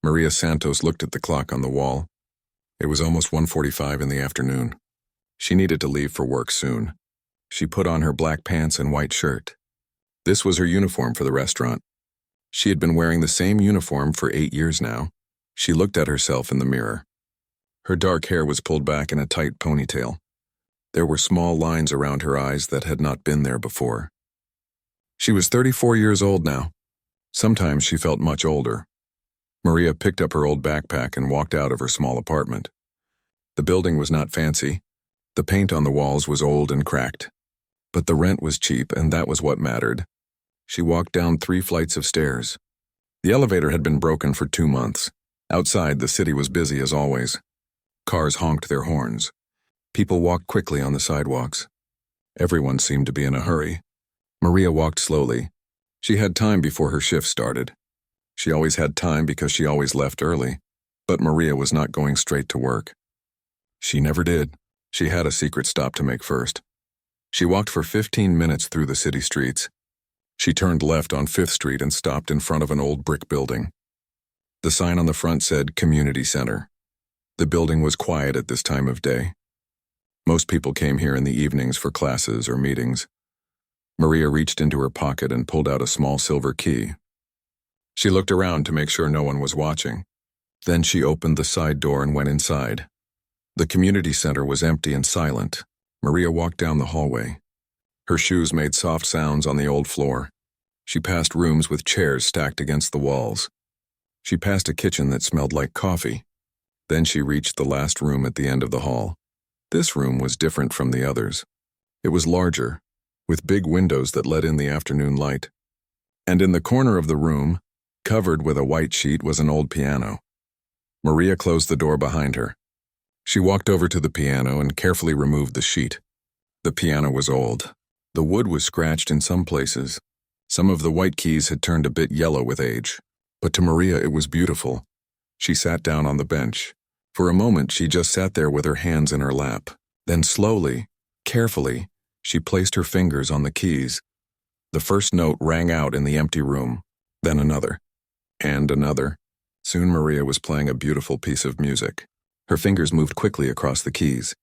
Maria Santos looked at the clock on the wall. It was almost 1:45 in the afternoon. She needed to leave for work soon. She put on her black pants and white shirt. This was her uniform for the restaurant. She had been wearing the same uniform for 8 years now. She looked at herself in the mirror. Her dark hair was pulled back in a tight ponytail. There were small lines around her eyes that had not been there before. She was 34 years old now. Sometimes she felt much older. Maria picked up her old backpack and walked out of her small apartment. The building was not fancy. The paint on the walls was old and cracked. But the rent was cheap, and that was what mattered. She walked down 3 flights of stairs. The elevator had been broken for 2 months. Outside, the city was busy as always. Cars honked their horns. People walked quickly on the sidewalks. Everyone seemed to be in a hurry. Maria walked slowly. She had time before her shift started. She always had time because she always left early. But Maria was not going straight to work. She never did. She had a secret stop to make first. She walked for 15 minutes through the city streets. She turned left on 5th Street and stopped in front of an old brick building. The sign on the front said Community Center. The building was quiet at this time of day. Most people came here in the evenings for classes or meetings. Maria reached into her pocket and pulled out a small silver key. She looked around to make sure no one was watching. Then she opened the side door and went inside. The community center was empty and silent. Maria walked down the hallway. Her shoes made soft sounds on the old floor. She passed rooms with chairs stacked against the walls. She passed a kitchen that smelled like coffee. Then she reached the last room at the end of the hall. This room was different from the others. It was larger, with big windows that let in the afternoon light. And in the corner of the room, covered with a white sheet, was an old piano. Maria closed the door behind her. She walked over to the piano and carefully removed the sheet. The piano was old. The wood was scratched in some places. Some of the white keys had turned a bit yellow with age. But to Maria it was beautiful. She sat down on the bench. For a moment she just sat there with her hands in her lap. Then slowly, carefully, she placed her fingers on the keys. The first note rang out in the empty room, then another, and another. Soon Maria was playing a beautiful piece of music. Her fingers moved quickly across the keys.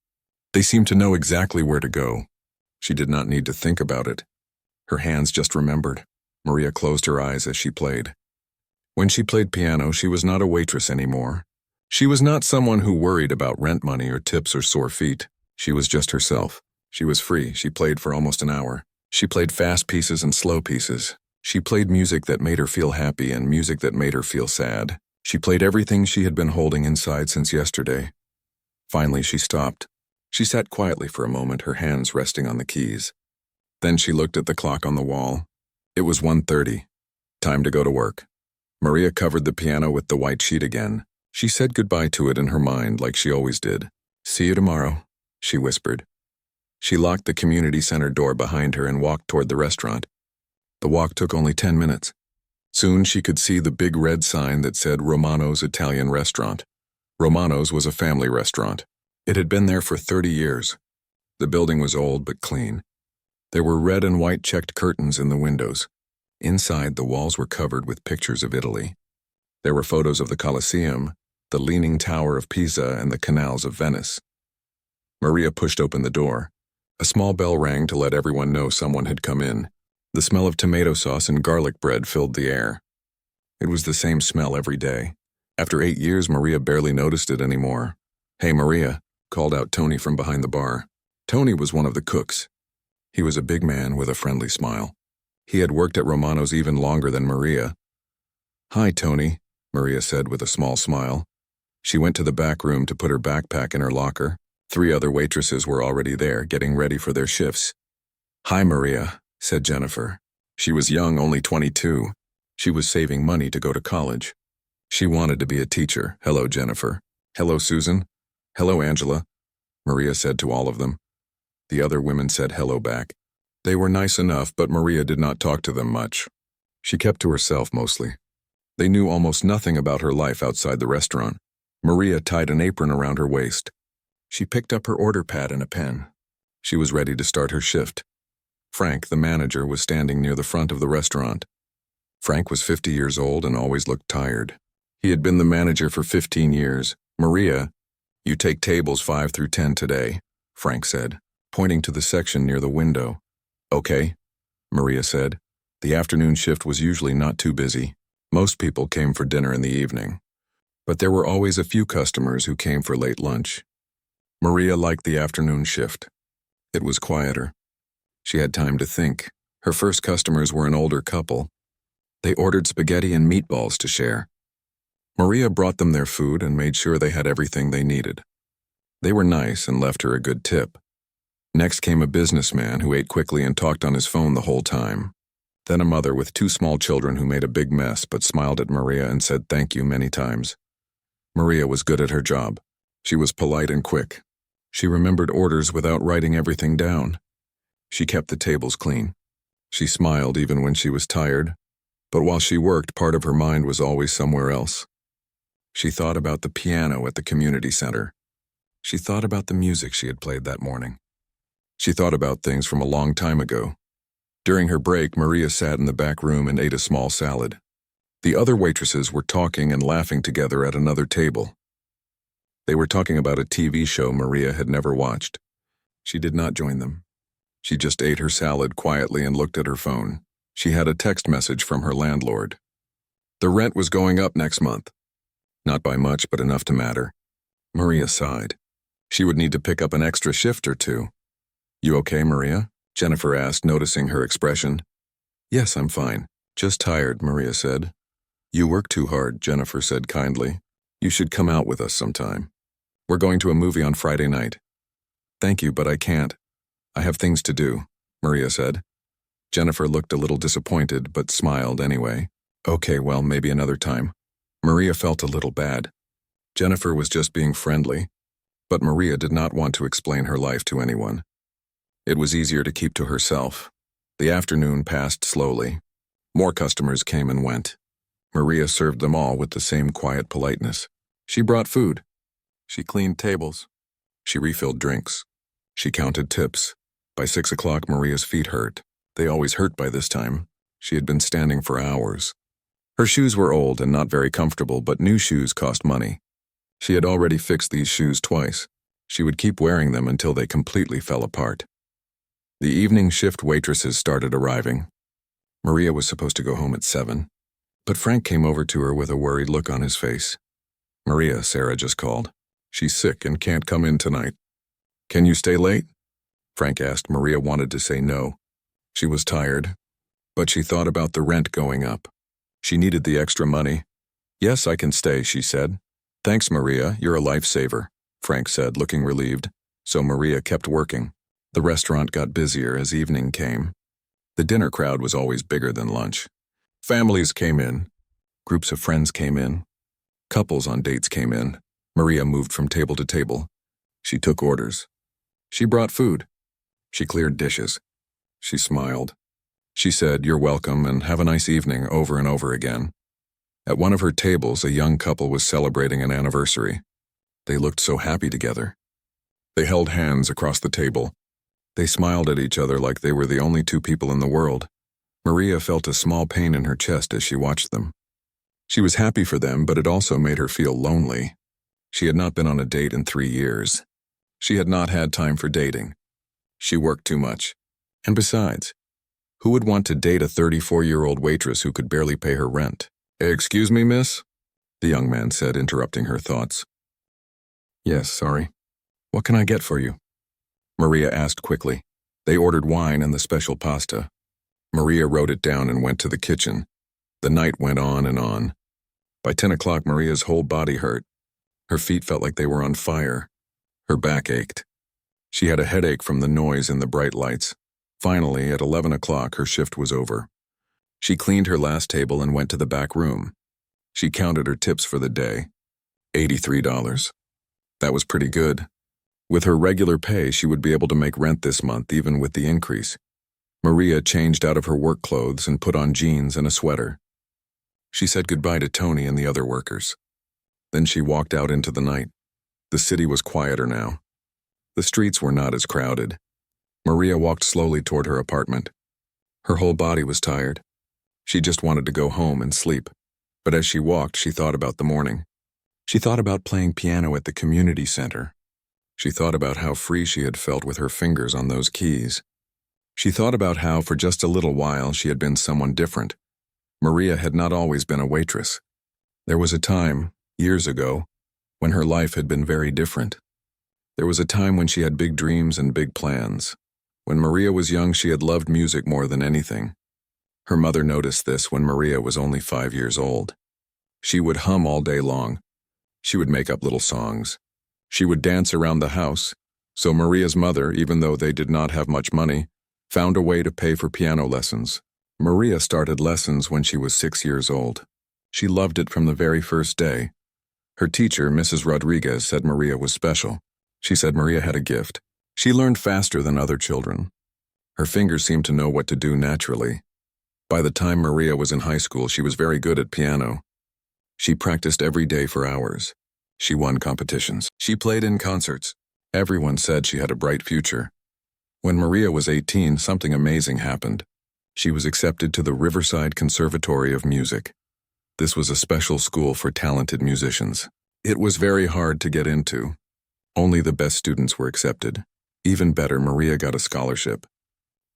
They seemed to know exactly where to go. She did not need to think about it. Her hands just remembered. Maria closed her eyes as she played. When she played piano, she was not a waitress anymore. She was not someone who worried about rent money or tips or sore feet. She was just herself. She was free. She played for almost an hour. She played fast pieces and slow pieces. She played music that made her feel happy and music that made her feel sad. She played everything she had been holding inside since yesterday. Finally, she stopped. She sat quietly for a moment, her hands resting on the keys. Then she looked at the clock on the wall. It was 1:30. Time to go to work. Maria covered the piano with the white sheet again. She said goodbye to it in her mind like she always did. "See you tomorrow," she whispered. She locked the community center door behind her and walked toward the restaurant. The walk took only 10 minutes. Soon she could see the big red sign that said Romano's Italian Restaurant. Romano's was a family restaurant. It had been there for 30 years. The building was old but clean. There were red and white checked curtains in the windows. Inside, the walls were covered with pictures of Italy. There were photos of the Colosseum, the Leaning Tower of Pisa, and the canals of Venice. Maria pushed open the door. A small bell rang to let everyone know someone had come in. The smell of tomato sauce and garlic bread filled the air. It was the same smell every day. After 8 years, Maria barely noticed it anymore. "Hey, Maria," called out Tony from behind the bar. Tony was one of the cooks. He was a big man with a friendly smile. He had worked at Romano's even longer than Maria. "Hi, Tony," Maria said with a small smile. She went to the back room to put her backpack in her locker. 3 other waitresses were already there, getting ready for their shifts. "Hi, Maria," said Jennifer. She was young, only 22. She was saving money to go to college. She wanted to be a teacher. "Hello, Jennifer." "Hello, Susan." "Hello, Angela," Maria said to all of them. The other women said hello back. They were nice enough, but Maria did not talk to them much. She kept to herself mostly. They knew almost nothing about her life outside the restaurant. Maria tied an apron around her waist. She picked up her order pad and a pen. She was ready to start her shift. Frank, the manager, was standing near the front of the restaurant. Frank was 50 years old and always looked tired. He had been the manager for 15 years. Maria, you take tables 5 through 10 today, Frank said, pointing to the section near the window. Okay, Maria said. The afternoon shift was usually not too busy. Most people came for dinner in the evening. But there were always a few customers who came for late lunch. Maria liked the afternoon shift. It was quieter. She had time to think. Her first customers were an older couple. They ordered spaghetti and meatballs to share. Maria brought them their food and made sure they had everything they needed. They were nice and left her a good tip. Next came a businessman who ate quickly and talked on his phone the whole time. Then a mother with 2 small children who made a big mess but smiled at Maria and said thank you many times. Maria was good at her job. She was polite and quick. She remembered orders without writing everything down. She kept the tables clean. She smiled even when she was tired, but while she worked, part of her mind was always somewhere else. She thought about the piano at the community center. She thought about the music she had played that morning. She thought about things from a long time ago. During her break, Maria sat in the back room and ate a small salad. The other waitresses were talking and laughing together at another table. They were talking about a TV show Maria had never watched. She did not join them. She just ate her salad quietly and looked at her phone. She had a text message from her landlord. The rent was going up next month. Not by much, but enough to matter. Maria sighed. She would need to pick up an extra shift or 2. You okay, Maria? Jennifer asked, noticing her expression. Yes, I'm fine. Just tired, Maria said. You work too hard, Jennifer said kindly. You should come out with us sometime. We're going to a movie on Friday night. Thank you, but I can't. I have things to do, Maria said. Jennifer looked a little disappointed, but smiled anyway. Okay, well, maybe another time. Maria felt a little bad. Jennifer was just being friendly, but Maria did not want to explain her life to anyone. It was easier to keep to herself. The afternoon passed slowly. More customers came and went. Maria served them all with the same quiet politeness. She brought food. She cleaned tables. She refilled drinks. She counted tips. By 6 o'clock, Maria's feet hurt. They always hurt by this time. She had been standing for hours. Her shoes were old and not very comfortable, but new shoes cost money. She had already fixed these shoes twice. She would keep wearing them until they completely fell apart. The evening shift waitresses started arriving. Maria was supposed to go home at 7, but Frank came over to her with a worried look on his face. Maria, Sarah just called. She's sick and can't come in tonight. Can you stay late? Frank asked. Maria wanted to say no. She was tired, but she thought about the rent going up. She needed the extra money. Yes, I can stay, she said. Thanks, Maria, you're a lifesaver, Frank said, looking relieved. So Maria kept working. The restaurant got busier as evening came. The dinner crowd was always bigger than lunch. Families came in. Groups of friends came in. Couples on dates came in. Maria moved from table to table. She took orders. She brought food. She cleared dishes. She smiled. She said, "You're welcome and have a nice evening," over and over again. At one of her tables, a young couple was celebrating an anniversary. They looked so happy together. They held hands across the table. They smiled at each other like they were the only 2 people in the world. Maria felt a small pain in her chest as she watched them. She was happy for them, but it also made her feel lonely. She had not been on a date in 3 years. She had not had time for dating. She worked too much. And besides, who would want to date a 34-year-old waitress who could barely pay her rent? Excuse me, miss? The young man said, interrupting her thoughts. Yes, sorry. What can I get for you? Maria asked quickly. They ordered wine and the special pasta. Maria wrote it down and went to the kitchen. The night went on and on. By 10 o'clock, Maria's whole body hurt. Her feet felt like they were on fire. Her back ached. She had a headache from the noise and the bright lights. Finally, at 11 o'clock, her shift was over. She cleaned her last table and went to the back room. She counted her tips for the day. $83. That was pretty good. With her regular pay, she would be able to make rent this month, even with the increase. Maria changed out of her work clothes and put on jeans and a sweater. She said goodbye to Tony and the other workers. Then she walked out into the night. The city was quieter now. The streets were not as crowded. Maria walked slowly toward her apartment. Her whole body was tired. She just wanted to go home and sleep. But as she walked, she thought about the morning. She thought about playing piano at the community center. She thought about how free she had felt with her fingers on those keys. She thought about how, for just a little while, she had been someone different. Maria had not always been a waitress. There was a time, years ago, when her life had been very different. There was a time when she had big dreams and big plans. When Maria was young, she had loved music more than anything. Her mother noticed this when Maria was only 5 years old. She would hum all day long. She would make up little songs. She would dance around the house. So Maria's mother, even though they did not have much money, found a way to pay for piano lessons. Maria started lessons when she was 6 years old. She loved it from the very first day. Her teacher, Mrs. Rodriguez, said Maria was special. She said Maria had a gift. She learned faster than other children. Her fingers seemed to know what to do naturally. By the time Maria was in high school, she was very good at piano. She practiced every day for hours. She won competitions. She played in concerts. Everyone said she had a bright future. When Maria was 18, something amazing happened. She was accepted to the Riverside Conservatory of Music. This was a special school for talented musicians. It was very hard to get into. Only the best students were accepted. Even better, Maria got a scholarship.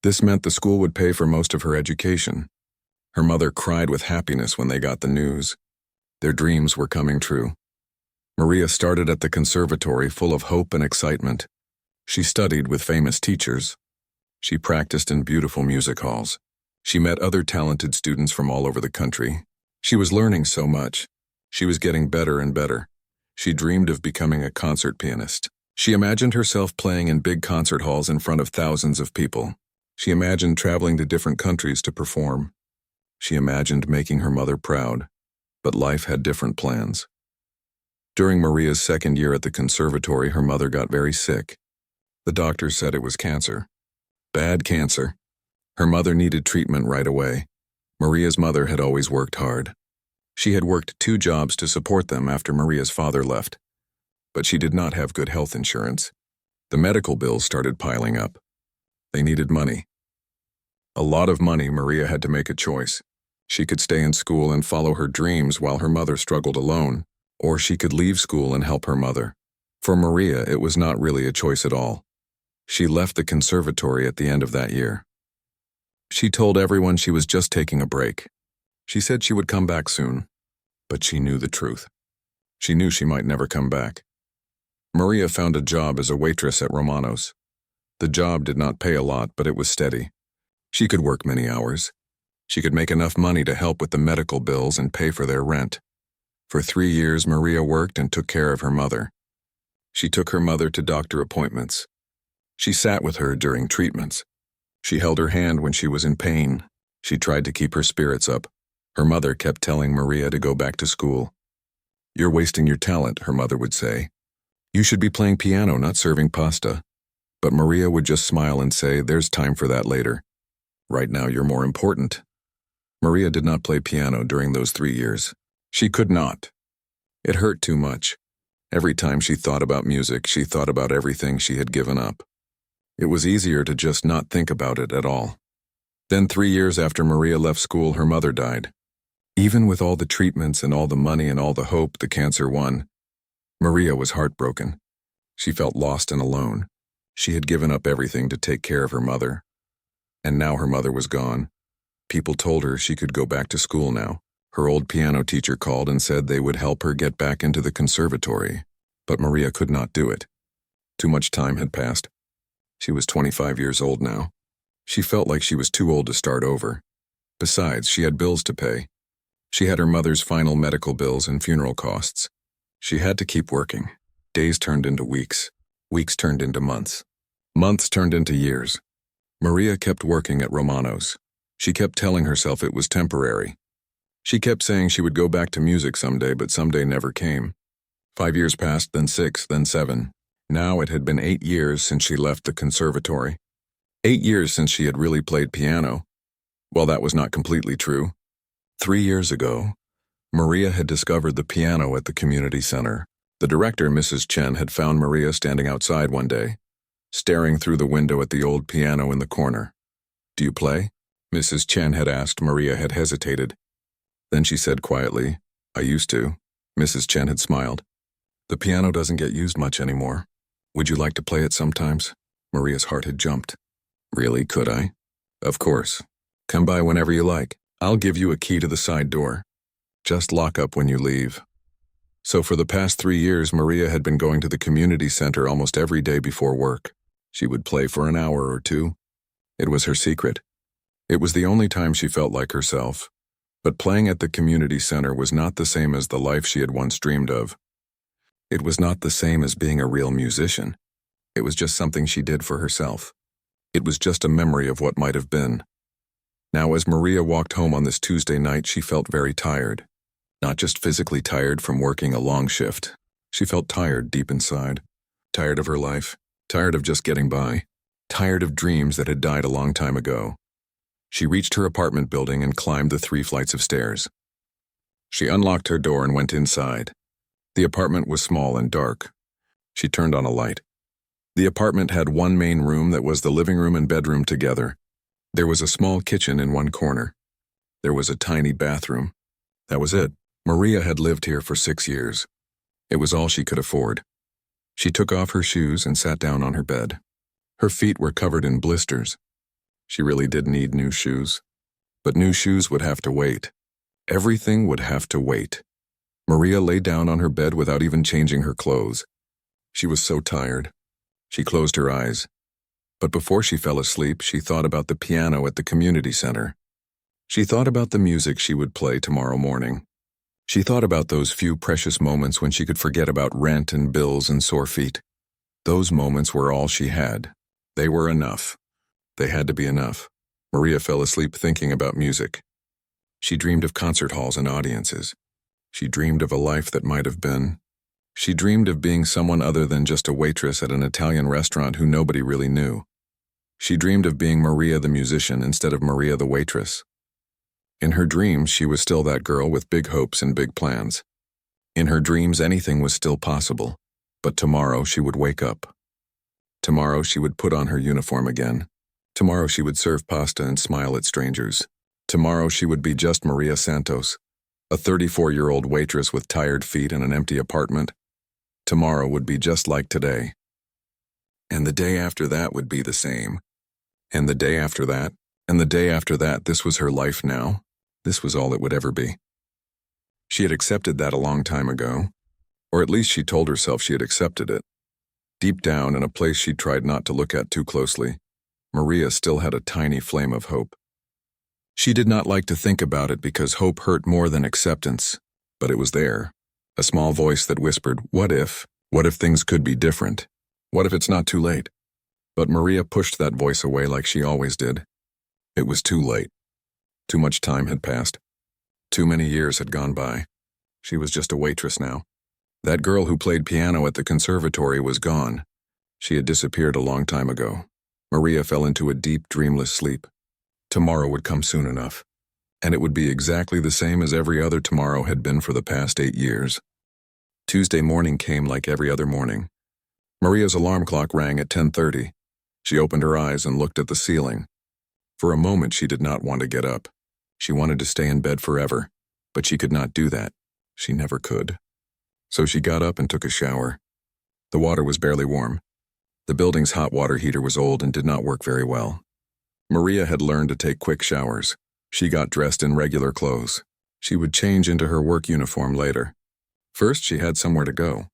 This meant the school would pay for most of her education. Her mother cried with happiness when they got the news. Their dreams were coming true. Maria started at the conservatory full of hope and excitement. She studied with famous teachers. She practiced in beautiful music halls. She met other talented students from all over the country. She was learning so much. She was getting better and better. She dreamed of becoming a concert pianist. She imagined herself playing in big concert halls in front of thousands of people. She imagined traveling to different countries to perform. She imagined making her mother proud. But life had different plans. During Maria's second year at the conservatory, her mother got very sick. The doctors said it was cancer. Bad cancer. Her mother needed treatment right away. Maria's mother had always worked hard. She had worked 2 jobs to support them after Maria's father left. But she did not have good health insurance. The medical bills started piling up. They needed money. A lot of money. Maria had to make a choice. She could stay in school and follow her dreams while her mother struggled alone, or she could leave school and help her mother. For Maria, it was not really a choice at all. She left the conservatory at the end of that year. She told everyone she was just taking a break. She said she would come back soon, but she knew the truth. She knew she might never come back. Maria found a job as a waitress at Romano's. The job did not pay a lot, but it was steady. She could work many hours. She could make enough money to help with the medical bills and pay for their rent. For 3 years, Maria worked and took care of her mother. She took her mother to doctor appointments. She sat with her during treatments. She held her hand when she was in pain. She tried to keep her spirits up. Her mother kept telling Maria to go back to school. "You're wasting your talent," her mother would say. "You should be playing piano, not serving pasta." But Maria would just smile and say, "There's time for that later. Right now, you're more important." Maria did not play piano during those 3 years. She could not. It hurt too much. Every time she thought about music, she thought about everything she had given up. It was easier to just not think about it at all. Then 3 years after Maria left school, her mother died. Even with all the treatments and all the money and all the hope, the cancer won. Maria was heartbroken. She felt lost and alone. She had given up everything to take care of her mother. And now her mother was gone. People told her she could go back to school now. Her old piano teacher called and said they would help her get back into the conservatory. But Maria could not do it. Too much time had passed. She was 25 years old now. She felt like she was too old to start over. Besides, she had bills to pay. She had her mother's final medical bills and funeral costs. She had to keep working. Days turned into weeks. Weeks turned into months. Months turned into years. Maria kept working at Romano's. She kept telling herself it was temporary. She kept saying she would go back to music someday, but someday never came. 5 years passed, then 6, then 7. Now it had been 8 years since she left the conservatory. 8 years since she had really played piano. Well, that was not completely true. 3 years ago, Maria had discovered the piano at the community center. The director, Mrs. Chen, had found Maria standing outside one day, staring through the window at the old piano in the corner. "Do you play?" Mrs. Chen had asked. Maria had hesitated. Then she said quietly, "I used to." Mrs. Chen had smiled. "The piano doesn't get used much anymore. Would you like to play it sometimes?" Maria's heart had jumped. "Really, could I?" "Of course. Come by whenever you like. I'll give you a key to the side door. Just lock up when you leave." So for the past 3 years, Maria had been going to the community center almost every day before work. She would play for an hour or two. It was her secret. It was the only time she felt like herself. But playing at the community center was not the same as the life she had once dreamed of. It was not the same as being a real musician. It was just something she did for herself. It was just a memory of what might have been. Now, as Maria walked home on this Tuesday night, she felt very tired. Not just physically tired from working a long shift. She felt tired deep inside. Tired of her life. Tired of just getting by. Tired of dreams that had died a long time ago. She reached her apartment building and climbed the 3 flights of stairs. She unlocked her door and went inside. The apartment was small and dark. She turned on a light. The apartment had one main room that was the living room and bedroom together. There was a small kitchen in one corner. There was a tiny bathroom. That was it. Maria had lived here for 6 years. It was all she could afford. She took off her shoes and sat down on her bed. Her feet were covered in blisters. She really did need new shoes. But new shoes would have to wait. Everything would have to wait. Maria lay down on her bed without even changing her clothes. She was so tired. She closed her eyes. But before she fell asleep, she thought about the piano at the community center. She thought about the music she would play tomorrow morning. She thought about those few precious moments when she could forget about rent and bills and sore feet. Those moments were all she had. They were enough. They had to be enough. Maria fell asleep thinking about music. She dreamed of concert halls and audiences. She dreamed of a life that might have been. She dreamed of being someone other than just a waitress at an Italian restaurant who nobody really knew. She dreamed of being Maria the musician instead of Maria the waitress. In her dreams, she was still that girl with big hopes and big plans. In her dreams, anything was still possible. But tomorrow she would wake up. Tomorrow she would put on her uniform again. Tomorrow she would serve pasta and smile at strangers. Tomorrow she would be just Maria Santos, a 34-year-old waitress with tired feet and an empty apartment. Tomorrow would be just like today. And the day after that would be the same. And the day after that, and the day after that, this was her life now. This was all it would ever be. She had accepted that a long time ago. Or at least she told herself she had accepted it. Deep down, in a place she tried not to look at too closely, Maria still had a tiny flame of hope. She did not like to think about it because hope hurt more than acceptance, but it was there. A small voice that whispered, "What if? What if things could be different? What if it's not too late?" But Maria pushed that voice away like she always did. It was too late. Too much time had passed. Too many years had gone by. She was just a waitress now. That girl who played piano at the conservatory was gone. She had disappeared a long time ago. Maria fell into a deep, dreamless sleep. Tomorrow would come soon enough, and it would be exactly the same as every other tomorrow had been for the past 8 years. Tuesday morning came like every other morning. Maria's alarm clock rang at 10:30. She opened her eyes and looked at the ceiling. For a moment, she did not want to get up. She wanted to stay in bed forever, but she could not do that. She never could. So she got up and took a shower. The water was barely warm. The building's hot water heater was old and did not work very well. Maria had learned to take quick showers. She got dressed in regular clothes. She would change into her work uniform later. First, she had somewhere to go.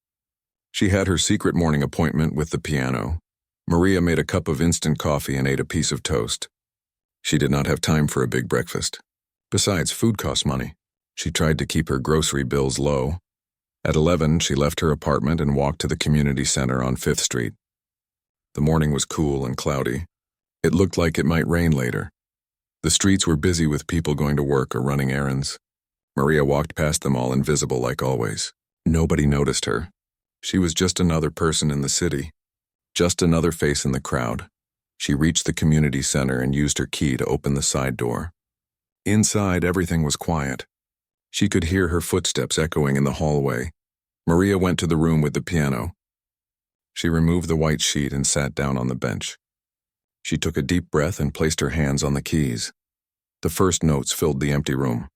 She had her secret morning appointment with the piano. Maria made a cup of instant coffee and ate a piece of toast. She did not have time for a big breakfast. Besides, food costs money. She tried to keep her grocery bills low. At 11, she left her apartment and walked to the community center on 5th Street. The morning was cool and cloudy. It looked like it might rain later. The streets were busy with people going to work or running errands. Maria walked past them all invisible like always. Nobody noticed her. She was just another person in the city. Just another face in the crowd. She reached the community center and used her key to open the side door. Inside, everything was quiet. She could hear her footsteps echoing in the hallway. Maria went to the room with the piano. She removed the white sheet and sat down on the bench. She took a deep breath and placed her hands on the keys. The first notes filled the empty room.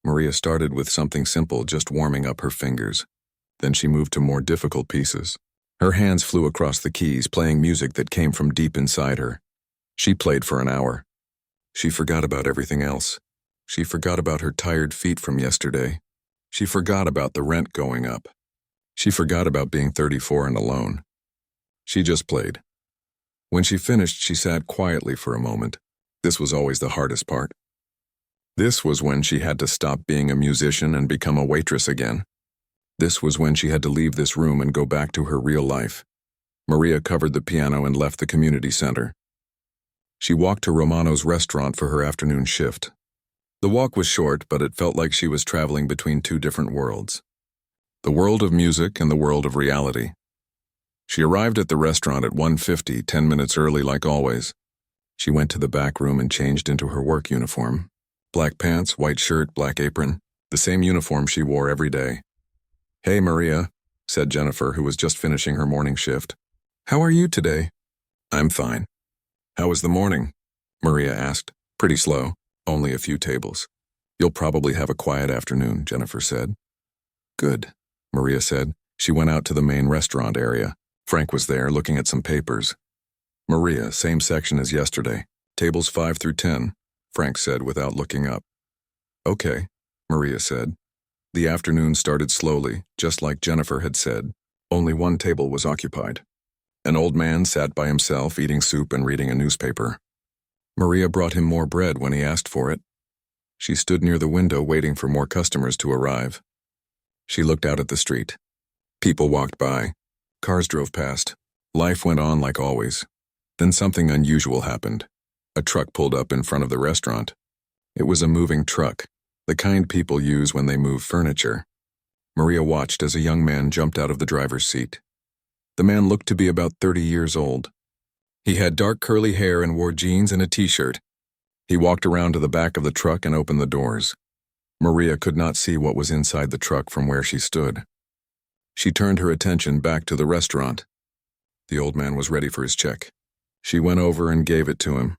Maria started with something simple, just warming up her fingers. Then she moved to more difficult pieces. Her hands flew across the keys, playing music that came from deep inside her. She played for an hour. She forgot about everything else. She forgot about her tired feet from yesterday. She forgot about the rent going up. She forgot about being 34 and alone. She just played. When she finished, she sat quietly for a moment. This was always the hardest part. This was when she had to stop being a musician and become a waitress again. This was when she had to leave this room and go back to her real life. Maria covered the piano and left the community center. She walked to Romano's restaurant for her afternoon shift. The walk was short, but it felt like she was traveling between two different worlds. The world of music and the world of reality. She arrived at the restaurant at 1:50, 10 minutes early like always. She went to the back room and changed into her work uniform. Black pants, white shirt, black apron, the same uniform she wore every day. "Hey, Maria," said Jennifer, who was just finishing her morning shift. "How are you today?" "I'm fine." "How was the morning?" Maria asked. "Pretty slow, only a few tables." "You'll probably have a quiet afternoon," Jennifer said. "Good," Maria said. She went out to the main restaurant area. Frank was there, looking at some papers. "Maria, same section as yesterday. Tables 5 through 10, Frank said without looking up. "Okay," Maria said. The afternoon started slowly, just like Jennifer had said. Only one table was occupied. An old man sat by himself, eating soup and reading a newspaper. Maria brought him more bread when he asked for it. She stood near the window waiting for more customers to arrive. She looked out at the street. People walked by. Cars drove past. Life went on like always. Then something unusual happened. A truck pulled up in front of the restaurant. It was a moving truck, the kind people use when they move furniture. Maria watched as a young man jumped out of the driver's seat. The man looked to be about 30 years old. He had dark curly hair and wore jeans and a t-shirt. He walked around to the back of the truck and opened the doors. Maria could not see what was inside the truck from where she stood. She turned her attention back to the restaurant. The old man was ready for his check. She went over and gave it to him.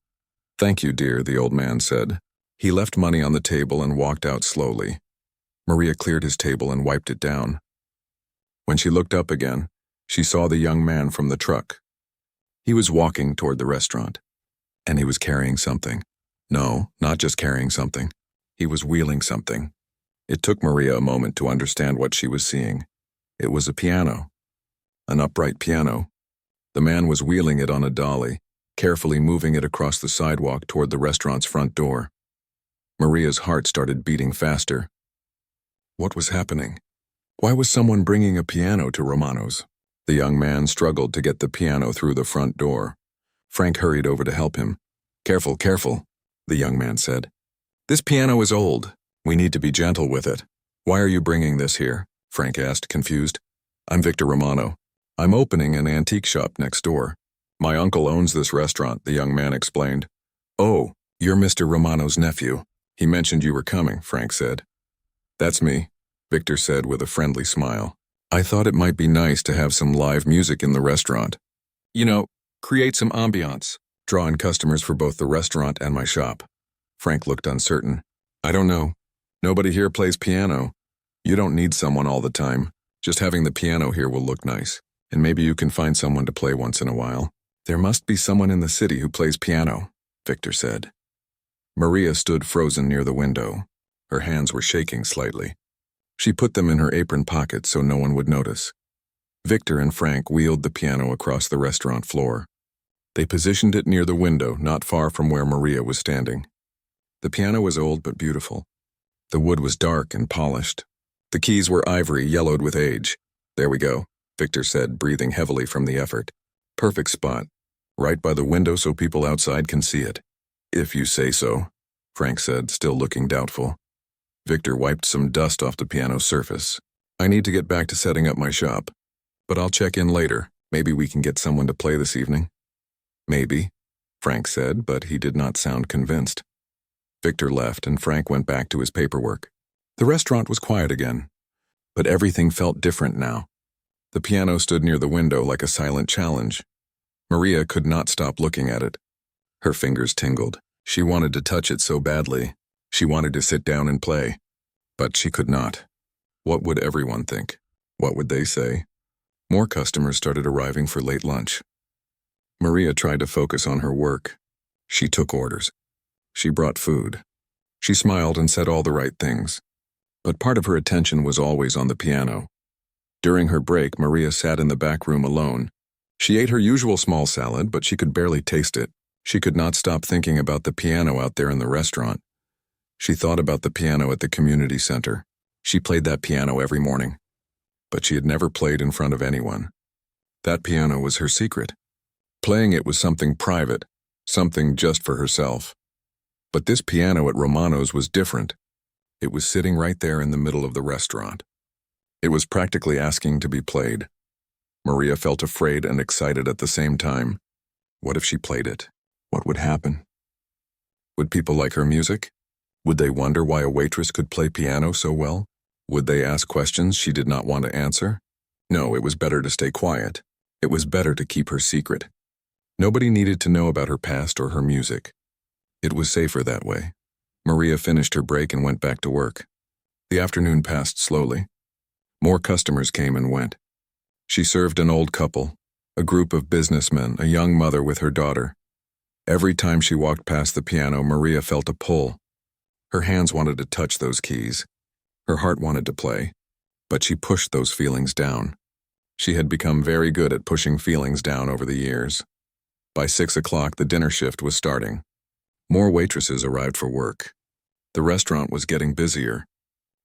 "Thank you, dear," the old man said. He left money on the table and walked out slowly. Maria cleared his table and wiped it down. When she looked up again, she saw the young man from the truck. He was walking toward the restaurant, and he was carrying something. No, not just carrying something. He was wheeling something. It took Maria a moment to understand what she was seeing. It was a piano, an upright piano. The man was wheeling it on a dolly, carefully moving it across the sidewalk toward the restaurant's front door. Maria's heart started beating faster. What was happening? Why was someone bringing a piano to Romano's? The young man struggled to get the piano through the front door. Frank hurried over to help him. "Careful, careful," the young man said. "This piano is old. We need to be gentle with it." "Why are you bringing this here?" Frank asked, confused. "I'm Victor Romano. I'm opening an antique shop next door. My uncle owns this restaurant," the young man explained. "Oh, you're Mr. Romano's nephew. He mentioned you were coming," Frank said. "That's me," Victor said with a friendly smile. "I thought it might be nice to have some live music in the restaurant. You know, create some ambiance, draw in customers for both the restaurant and my shop." Frank looked uncertain. "I don't know. Nobody here plays piano. You don't need someone all the time. Just having the piano here will look nice. And maybe you can find someone to play once in a while." "There must be someone in the city who plays piano," Victor said. Maria stood frozen near the window. Her hands were shaking slightly. She put them in her apron pocket so no one would notice. Victor and Frank wheeled the piano across the restaurant floor. They positioned it near the window, not far from where Maria was standing. The piano was old but beautiful. The wood was dark and polished. The keys were ivory, yellowed with age. "There we go," Victor said, breathing heavily from the effort. "Perfect spot. Right by the window so people outside can see it." "If you say so," Frank said, still looking doubtful. Victor wiped some dust off the piano's surface. "I need to get back to setting up my shop. But I'll check in later. Maybe we can get someone to play this evening." "Maybe," Frank said, but he did not sound convinced. Victor left and Frank went back to his paperwork. The restaurant was quiet again, but everything felt different now. The piano stood near the window like a silent challenge. Maria could not stop looking at it. Her fingers tingled. She wanted to touch it so badly. She wanted to sit down and play. But she could not. What would everyone think? What would they say? More customers started arriving for late lunch. Maria tried to focus on her work. She took orders. She brought food. She smiled and said all the right things. But part of her attention was always on the piano. During her break, Maria sat in the back room alone. She ate her usual small salad, but she could barely taste it. She could not stop thinking about the piano out there in the restaurant. She thought about the piano at the community center. She played that piano every morning. But she had never played in front of anyone. That piano was her secret. Playing it was something private, something just for herself. But this piano at Romano's was different. It was sitting right there in the middle of the restaurant. It was practically asking to be played. Maria felt afraid and excited at the same time. What if she played it? What would happen? Would people like her music? Would they wonder why a waitress could play piano so well? Would they ask questions she did not want to answer? No, it was better to stay quiet. It was better to keep her secret. Nobody needed to know about her past or her music. It was safer that way. Maria finished her break and went back to work. The afternoon passed slowly. More customers came and went. She served an old couple, a group of businessmen, a young mother with her daughter. Every time she walked past the piano, Maria felt a pull. Her hands wanted to touch those keys. Her heart wanted to play, but she pushed those feelings down. She had become very good at pushing feelings down over the years. By 6 o'clock, the dinner shift was starting. More waitresses arrived for work. The restaurant was getting busier.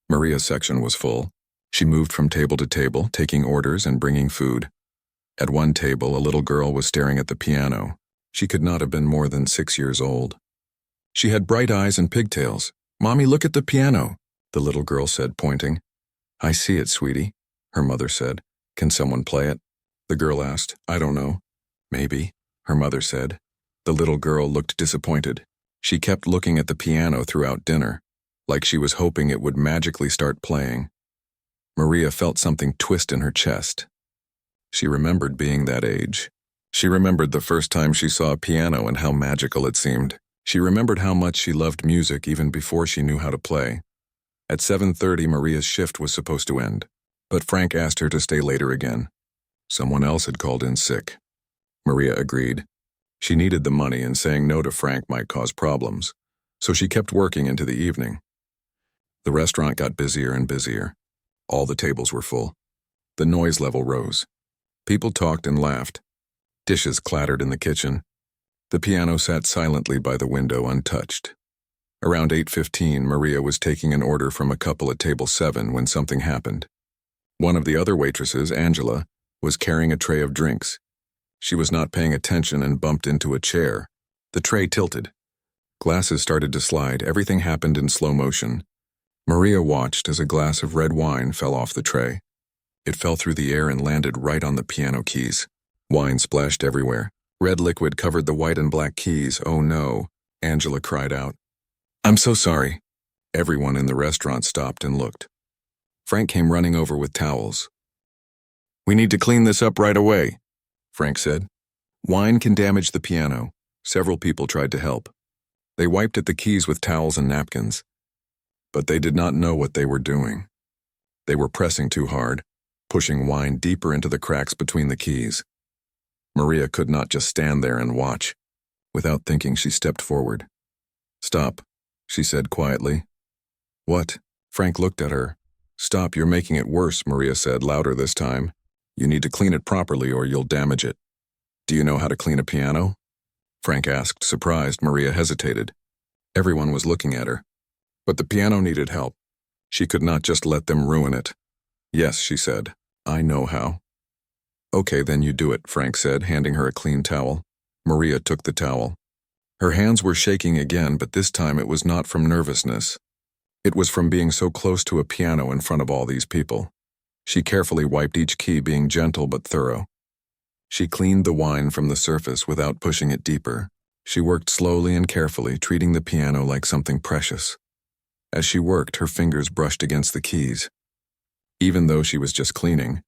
Maria's section was full. She moved from table to table, taking orders and bringing food. At one table, a little girl was staring at the piano. She could not have been more than 6 years old. She had bright eyes and pigtails. "Mommy, look at the piano," the little girl said, pointing. "I see it, sweetie," her mother said. "Can someone play it?" The girl asked. "I don't know." "Maybe," her mother said. The little girl looked disappointed. She kept looking at the piano throughout dinner, like she was hoping it would magically start playing. Maria felt something twist in her chest. She remembered being that age. She remembered the first time she saw a piano and how magical it seemed. She remembered how much she loved music even before she knew how to play. At 7:30, Maria's shift was supposed to end, but Frank asked her to stay later again. Someone else had called in sick. Maria agreed. She needed the money, and saying no to Frank might cause problems, so she kept working into the evening. The restaurant got busier and busier. All the tables were full. The noise level rose. People talked and laughed. Dishes clattered in the kitchen. The piano sat silently by the window, untouched. Around 8:15, Maria was taking an order from a couple at table 7 when something happened. One of the other waitresses, Angela, was carrying a tray of drinks. She was not paying attention and bumped into a chair. The tray tilted. Glasses started to slide. Everything happened in slow motion. Maria watched as a glass of red wine fell off the tray. It fell through the air and landed right on the piano keys. Wine splashed everywhere. Red liquid covered the white and black keys. "Oh no," Angela cried out. "I'm so sorry." Everyone in the restaurant stopped and looked. Frank came running over with towels. "We need to clean this up right away," Frank said. "Wine can damage the piano." Several people tried to help. They wiped at the keys with towels and napkins. But they did not know what they were doing. They were pressing too hard, pushing wine deeper into the cracks between the keys. Maria could not just stand there and watch. Without thinking, she stepped forward. "Stop," she said quietly. "What?" Frank looked at her. "Stop, you're making it worse," Maria said, louder this time. "You need to clean it properly or you'll damage it." "Do you know how to clean a piano?" Frank asked, surprised. Maria hesitated. Everyone was looking at her. But the piano needed help. She could not just let them ruin it. "Yes," she said. "I know how." "Okay, then you do it," Frank said, handing her a clean towel. Maria took the towel. Her hands were shaking again, but this time it was not from nervousness. It was from being so close to a piano in front of all these people. She carefully wiped each key, being gentle but thorough. She cleaned the wine from the surface without pushing it deeper. She worked slowly and carefully, treating the piano like something precious. As she worked, her fingers brushed against the keys. Even though she was just cleaning,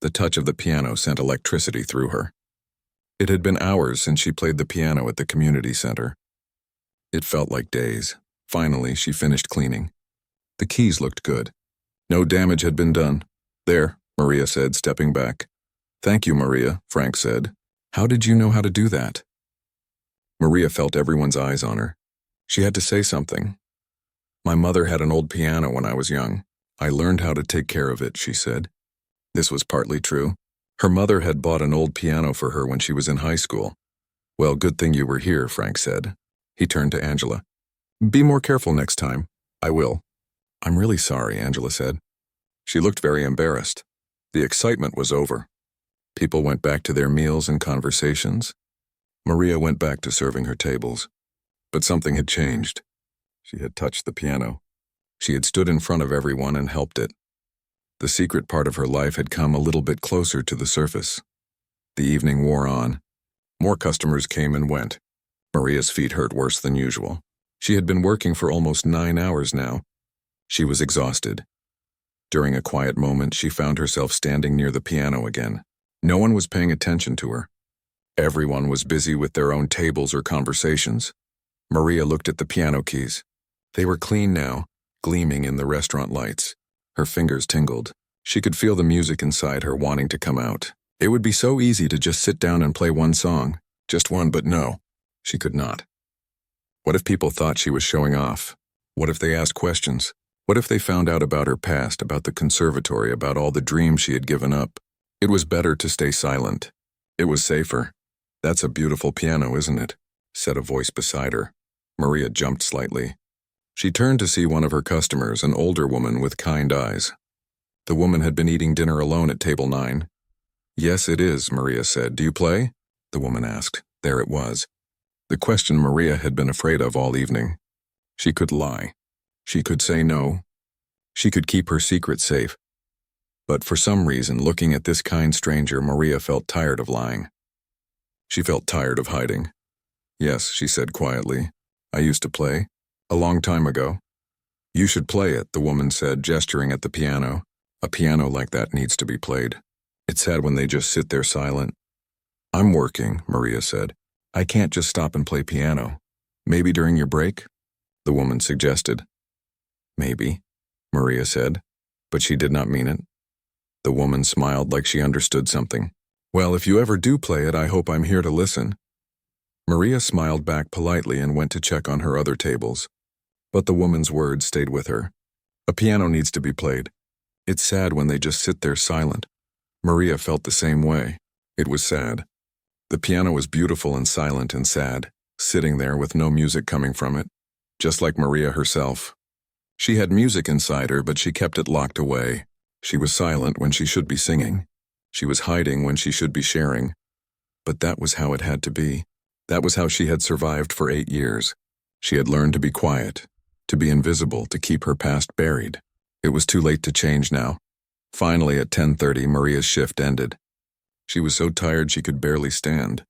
the touch of the piano sent electricity through her. It had been hours since she played the piano at the community center. It felt like days. Finally, she finished cleaning. The keys looked good. No damage had been done. There, Maria said, stepping back. Thank you, Maria, Frank said. How did you know how to do that? Maria felt everyone's eyes on her. She had to say something. My mother had an old piano when I was young. I learned how to take care of it, she said. This was partly true. Her mother had bought an old piano for her when she was in high school. Well, good thing you were here, Frank said. He turned to Angela. Be more careful next time. I will. I'm really sorry, Angela said. She looked very embarrassed. The excitement was over. People went back to their meals and conversations. Maria went back to serving her tables. But something had changed. She had touched the piano. She had stood in front of everyone and helped it. The secret part of her life had come a little bit closer to the surface. The evening wore on. More customers came and went. Maria's feet hurt worse than usual. She had been working for almost 9 hours now. She was exhausted. During a quiet moment, she found herself standing near the piano again. No one was paying attention to her. Everyone was busy with their own tables or conversations. Maria looked at the piano keys. They were clean now, gleaming in the restaurant lights. Her fingers tingled. She could feel the music inside her wanting to come out. It would be so easy to just sit down and play one song. Just one, but no, she could not. What if people thought she was showing off? What if they asked questions? What if they found out about her past, about the conservatory, about all the dreams she had given up? It was better to stay silent. It was safer. That's a beautiful piano, isn't it? Said a voice beside her. Maria jumped slightly. She turned to see one of her customers, an older woman with kind eyes. The woman had been eating dinner alone at table 9. Yes, it is, Maria said. Do you play? The woman asked. There it was. The question Maria had been afraid of all evening. She could lie. She could say no. She could keep her secret safe. But for some reason, looking at this kind stranger, Maria felt tired of lying. She felt tired of hiding. Yes, she said quietly. I used to play. A long time ago. You should play it, the woman said, gesturing at the piano. A piano like that needs to be played. It's sad when they just sit there silent. I'm working, Maria said. I can't just stop and play piano. Maybe during your break? The woman suggested. Maybe, Maria said, but she did not mean it. The woman smiled like she understood something. Well, if you ever do play it, I hope I'm here to listen. Maria smiled back politely and went to check on her other tables. But the woman's words stayed with her. A piano needs to be played. It's sad when they just sit there silent. Maria felt the same way. It was sad. The piano was beautiful and silent and sad, sitting there with no music coming from it, just like Maria herself. She had music inside her, but she kept it locked away. She was silent when she should be singing. She was hiding when she should be sharing. But that was how it had to be. That was how she had survived for 8 years. She had learned to be quiet, to be invisible, to keep her past buried. It was too late to change now. Finally, at 10:30, Maria's shift ended. She was so tired she could barely stand.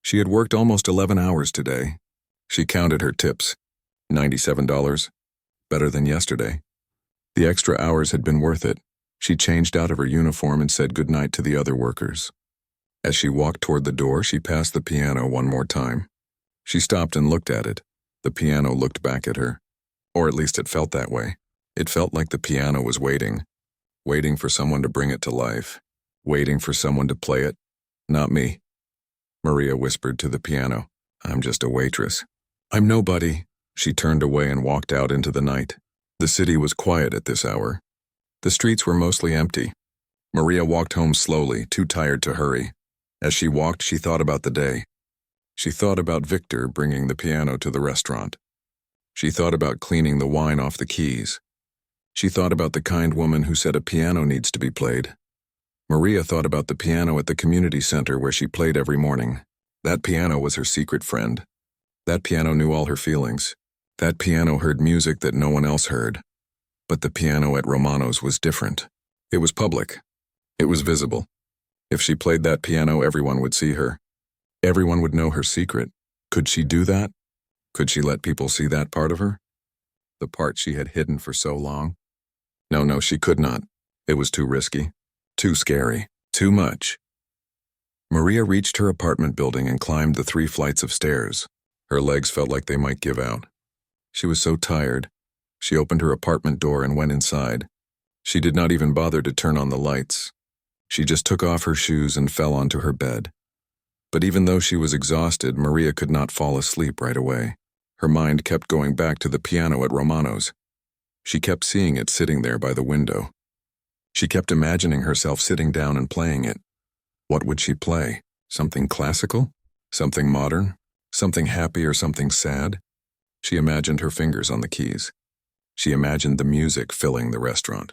She had worked almost 11 hours today. She counted her tips. $97. Better than yesterday. The extra hours had been worth it. She changed out of her uniform and said goodnight to the other workers. As she walked toward the door, she passed the piano one more time. She stopped and looked at it. The piano looked back at her. Or at least it felt that way. It felt like the piano was waiting for someone to bring it to life, waiting for someone to play it. Not me. Maria whispered to the piano. I'm just a waitress. I'm nobody. She turned away and walked out into the night. The city was quiet at this hour. The streets were mostly empty. Maria walked home slowly, too tired to hurry. As she walked, she thought about the day. She thought about Victor bringing the piano to the restaurant. She thought about cleaning the wine off the keys. She thought about the kind woman who said a piano needs to be played. Maria thought about the piano at the community center where she played every morning. That piano was her secret friend. That piano knew all her feelings. That piano heard music that no one else heard. But the piano at Romano's was different. It was public. It was visible. If she played that piano, everyone would see her. Everyone would know her secret. Could she do that? Could she let people see that part of her? The part she had hidden for so long? No, she could not. It was too risky. Too scary. Too much. Maria reached her apartment building and climbed the 3 flights of stairs. Her legs felt like they might give out. She was so tired. She opened her apartment door and went inside. She did not even bother to turn on the lights. She just took off her shoes and fell onto her bed. But even though she was exhausted, Maria could not fall asleep right away. Her mind kept going back to the piano at Romano's. She kept seeing it sitting there by the window. She kept imagining herself sitting down and playing it. What would she play? Something classical? Something modern? Something happy or something sad? She imagined her fingers on the keys. She imagined the music filling the restaurant.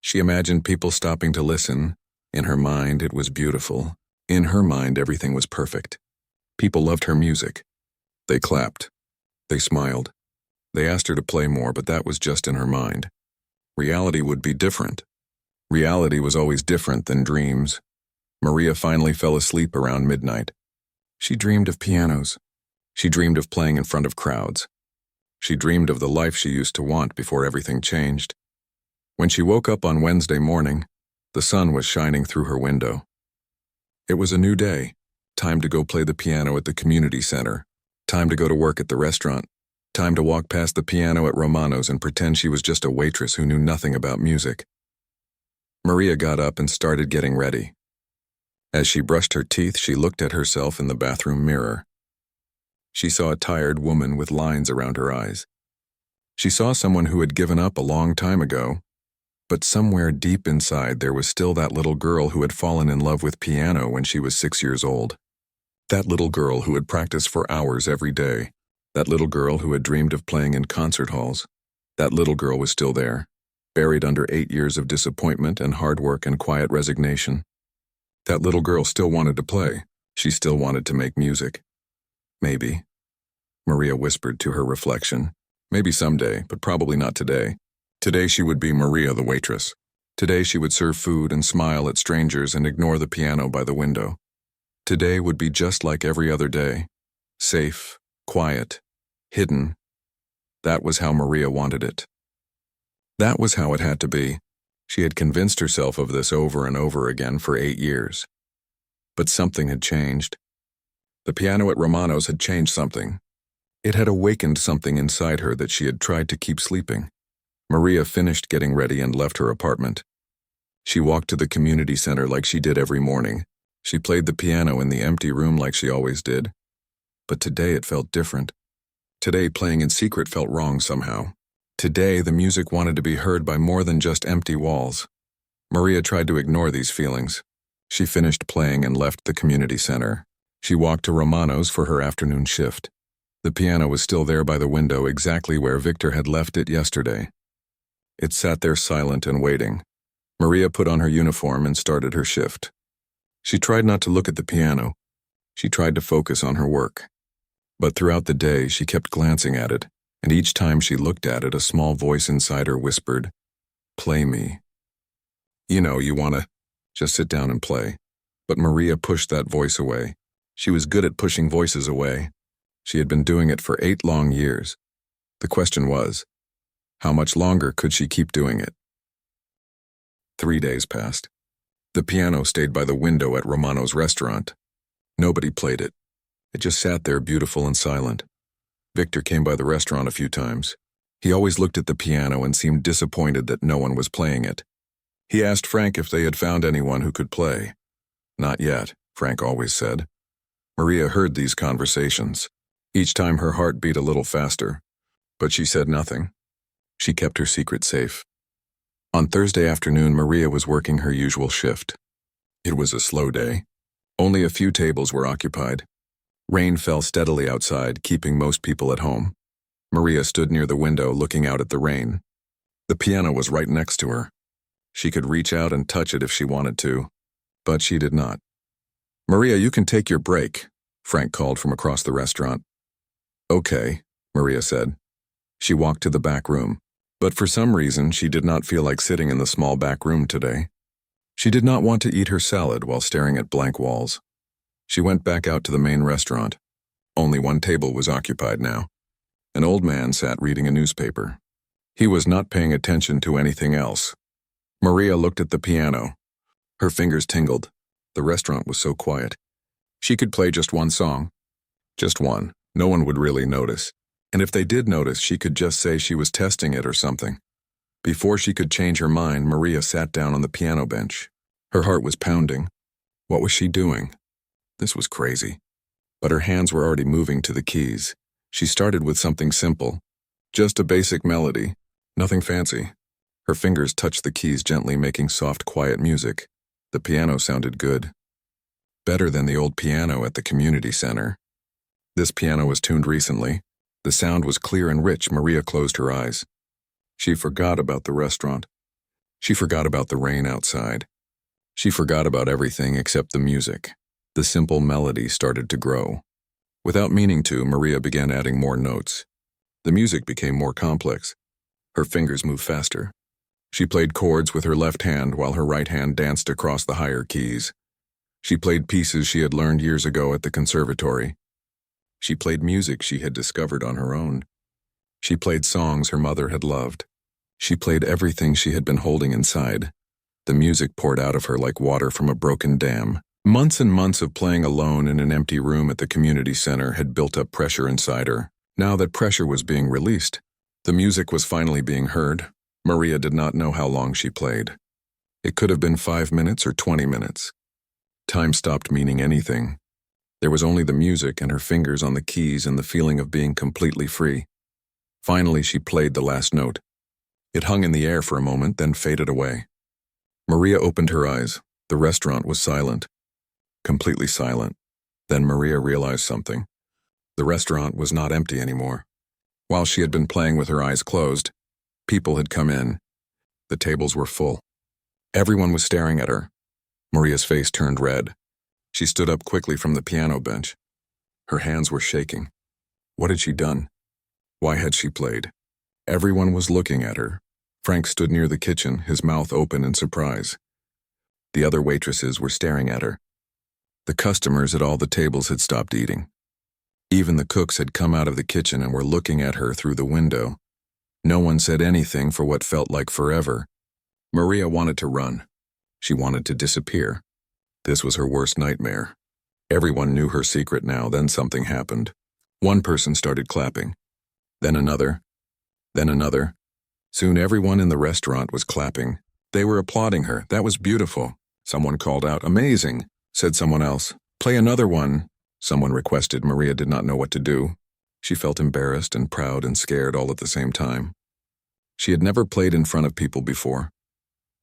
She imagined people stopping to listen. In her mind, it was beautiful. In her mind, everything was perfect. People loved her music. They clapped. They smiled. They asked her to play more, but that was just in her mind. Reality would be different. Reality was always different than dreams. Maria finally fell asleep around midnight. She dreamed of pianos. She dreamed of playing in front of crowds. She dreamed of the life she used to want before everything changed. When she woke up on Wednesday morning, the sun was shining through her window. It was a new day. Time to go play the piano at the community center. Time to go to work at the restaurant. Time to walk past the piano at Romano's and pretend she was just a waitress who knew nothing about music. Maria got up and started getting ready. As she brushed her teeth, she looked at herself in the bathroom mirror. She saw a tired woman with lines around her eyes. She saw someone who had given up a long time ago, but somewhere deep inside there was still that little girl who had fallen in love with piano when she was 6 years old. That little girl who had practiced for hours every day. That little girl who had dreamed of playing in concert halls. That little girl was still there, buried under 8 years of disappointment and hard work and quiet resignation. That little girl still wanted to play. She still wanted to make music. Maybe, Maria whispered to her reflection. Maybe someday, but probably not today. Today she would be Maria the waitress. Today she would serve food and smile at strangers and ignore the piano by the window. Today would be just like every other day. Safe, quiet, hidden. That was how Maria wanted it. That was how it had to be. She had convinced herself of this over and over again for 8 years. But something had changed. The piano at Romano's had changed something. It had awakened something inside her that she had tried to keep sleeping. Maria finished getting ready and left her apartment. She walked to the community center like she did every morning. She played the piano in the empty room like she always did. But today it felt different. Today playing in secret felt wrong somehow. Today the music wanted to be heard by more than just empty walls. Maria tried to ignore these feelings. She finished playing and left the community center. She walked to Romano's for her afternoon shift. The piano was still there by the window, exactly where Victor had left it yesterday. It sat there silent and waiting. Maria put on her uniform and started her shift. She tried not to look at the piano. She tried to focus on her work. But throughout the day, she kept glancing at it, and each time she looked at it, a small voice inside her whispered, "Play me." You know, you want to just sit down and play. But Maria pushed that voice away. She was good at pushing voices away. She had been doing it for 8 long years. The question was, how much longer could she keep doing it? 3 days passed. The piano stayed by the window at Romano's restaurant. Nobody played it. It just sat there beautiful and silent. Victor came by the restaurant a few times. He always looked at the piano and seemed disappointed that no one was playing it. He asked Frank if they had found anyone who could play. "Not yet," Frank always said. Maria heard these conversations. Each time her heart beat a little faster. But she said nothing. She kept her secret safe. On Thursday afternoon, Maria was working her usual shift. It was a slow day. Only a few tables were occupied. Rain fell steadily outside, keeping most people at home. Maria stood near the window looking out at the rain. The piano was right next to her. She could reach out and touch it if she wanted to, but she did not. "Maria, you can take your break," Frank called from across the restaurant. "Okay," Maria said. She walked to the back room, but for some reason she did not feel like sitting in the small back room today. She did not want to eat her salad while staring at blank walls. She went back out to the main restaurant. Only one table was occupied now. An old man sat reading a newspaper. He was not paying attention to anything else. Maria looked at the piano. Her fingers tingled. The restaurant was so quiet. She could play just one song. Just one. No one would really notice. And if they did notice, she could just say she was testing it or something. Before she could change her mind, Maria sat down on the piano bench. Her heart was pounding. What was she doing? This was crazy. But her hands were already moving to the keys. She started with something simple. Just a basic melody. Nothing fancy. Her fingers touched the keys gently, making soft, quiet music. The piano sounded good. Better than the old piano at the community center. This piano was tuned recently. The sound was clear and rich. Maria closed her eyes. She forgot about the restaurant. She forgot about the rain outside. She forgot about everything except the music. The simple melody started to grow. Without meaning to, Maria began adding more notes. The music became more complex. Her fingers moved faster. She played chords with her left hand while her right hand danced across the higher keys. She played pieces she had learned years ago at the conservatory. She played music she had discovered on her own. She played songs her mother had loved. She played everything she had been holding inside. The music poured out of her like water from a broken dam. Months and months of playing alone in an empty room at the community center had built up pressure inside her. Now that pressure was being released, the music was finally being heard. Maria did not know how long she played. It could have been 5 minutes or 20 minutes. Time stopped meaning anything. There was only the music and her fingers on the keys and the feeling of being completely free. Finally, she played the last note. It hung in the air for a moment, then faded away. Maria opened her eyes. The restaurant was silent. Completely silent. Then Maria realized something. The restaurant was not empty anymore. While she had been playing with her eyes closed, people had come in. The tables were full. Everyone was staring at her. Maria's face turned red. She stood up quickly from the piano bench. Her hands were shaking. What had she done? Why had she played? Everyone was looking at her. Frank stood near the kitchen, his mouth open in surprise. The other waitresses were staring at her. The customers at all the tables had stopped eating. Even the cooks had come out of the kitchen and were looking at her through the window. No one said anything for what felt like forever. Maria wanted to run. She wanted to disappear. This was her worst nightmare. Everyone knew her secret now. Then something happened. One person started clapping. Then another. Then another. Soon everyone in the restaurant was clapping. They were applauding her. That was beautiful. Someone called out, "Amazing," said someone else. "Play another one," someone requested. Maria did not know what to do. She felt embarrassed and proud and scared all at the same time. She had never played in front of people before.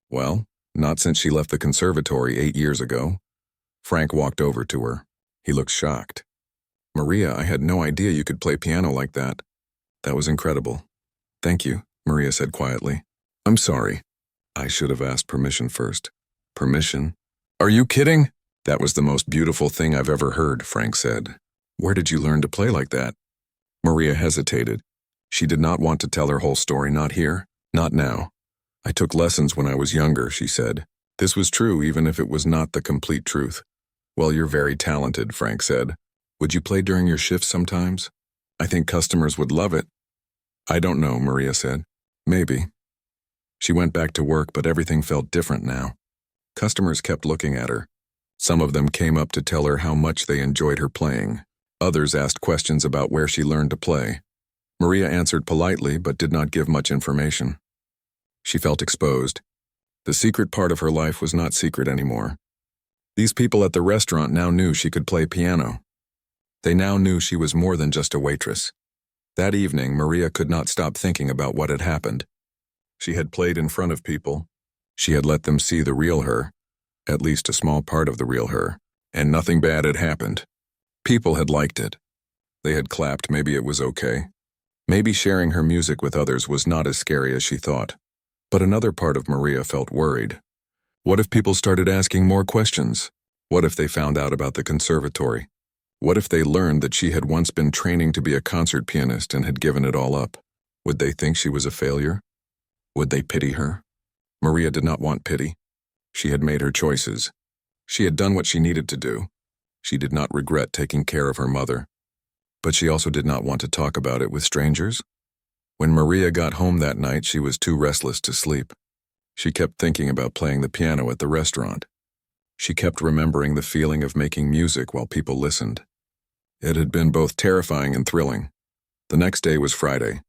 Well, not since she left the conservatory 8 years ago. Frank walked over to her. He looked shocked. "Maria, I had no idea you could play piano like that. That was incredible." "Thank you," Maria said quietly. "I'm sorry. I should have asked permission first." "Permission? Are you kidding?" "That was the most beautiful thing I've ever heard," Frank said. "Where did you learn to play like that?" Maria hesitated. She did not want to tell her whole story. Not here. Not now. "I took lessons when I was younger," she said. This was true even if it was not the complete truth. "Well, you're very talented," Frank said. "Would you play during your shifts sometimes? I think customers would love it." "I don't know," Maria said. "Maybe." She went back to work, but everything felt different now. Customers kept looking at her. Some of them came up to tell her how much they enjoyed her playing. Others asked questions about where she learned to play. Maria answered politely but did not give much information. She felt exposed. The secret part of her life was not secret anymore. These people at the restaurant now knew she could play piano. They now knew she was more than just a waitress. That evening, Maria could not stop thinking about what had happened. She had played in front of people. She had let them see the real her, at least a small part of the real her, and nothing bad had happened. People had liked it. They had clapped. Maybe it was okay. Maybe sharing her music with others was not as scary as she thought. But another part of Maria felt worried. What if people started asking more questions? What if they found out about the conservatory? What if they learned that she had once been training to be a concert pianist and had given it all up? Would they think she was a failure? Would they pity her? Maria did not want pity. She had made her choices. She had done what she needed to do. She did not regret taking care of her mother. But she also did not want to talk about it with strangers. When Maria got home that night, she was too restless to sleep. She kept thinking about playing the piano at the restaurant. She kept remembering the feeling of making music while people listened. It had been both terrifying and thrilling. The next day was Friday.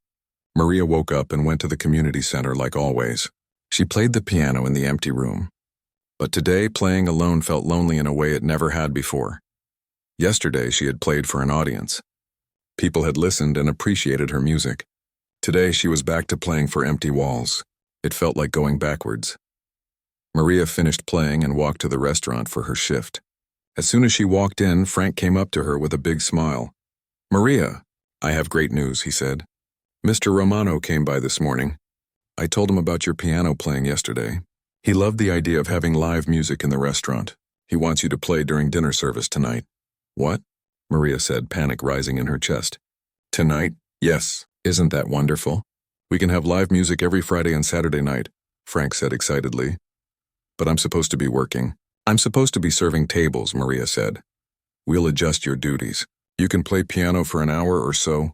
Maria woke up and went to the community center like always. She played the piano in the empty room. But today, playing alone felt lonely in a way it never had before. Yesterday, she had played for an audience. People had listened and appreciated her music. Today, she was back to playing for empty walls. It felt like going backwards. Maria finished playing and walked to the restaurant for her shift. As soon as she walked in, Frank came up to her with a big smile. "Maria, I have great news," he said. "Mr. Romano came by this morning. I told him about your piano playing yesterday. He loved the idea of having live music in the restaurant. He wants you to play during dinner service tonight." "What?" Maria said, panic rising in her chest. "Tonight? Yes. Isn't that wonderful? We can have live music every Friday and Saturday night," Frank said excitedly. "But I'm supposed to be working. I'm supposed to be serving tables," Maria said. "We'll adjust your duties. You can play piano for an hour or so,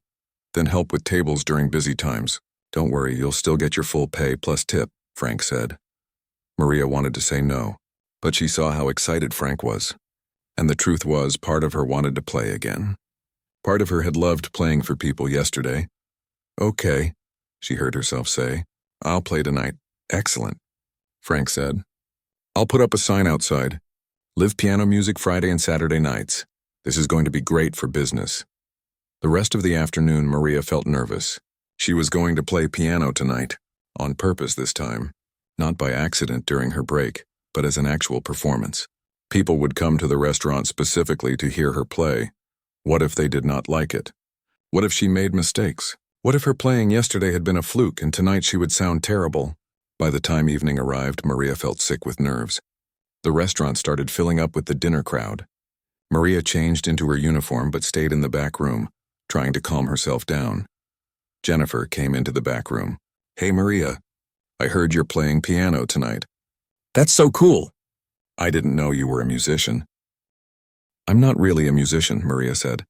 then help with tables during busy times. Don't worry, you'll still get your full pay plus tip," Frank said. Maria wanted to say no, but she saw how excited Frank was. And the truth was, part of her wanted to play again. Part of her had loved playing for people yesterday. "Okay," she heard herself say. "I'll play tonight." "Excellent," Frank said. "I'll put up a sign outside. Live piano music Friday and Saturday nights. This is going to be great for business." The rest of the afternoon, Maria felt nervous. She was going to play piano tonight, on purpose this time, not by accident during her break, but as an actual performance. People would come to the restaurant specifically to hear her play. What if they did not like it? What if she made mistakes? What if her playing yesterday had been a fluke and tonight she would sound terrible? By the time evening arrived, Maria felt sick with nerves. The restaurant started filling up with the dinner crowd. Maria changed into her uniform but stayed in the back room, trying to calm herself down. Jennifer came into the back room. "Hey Maria, I heard you're playing piano tonight." "That's so cool." "I didn't know you were a musician." "I'm not really a musician," Maria said.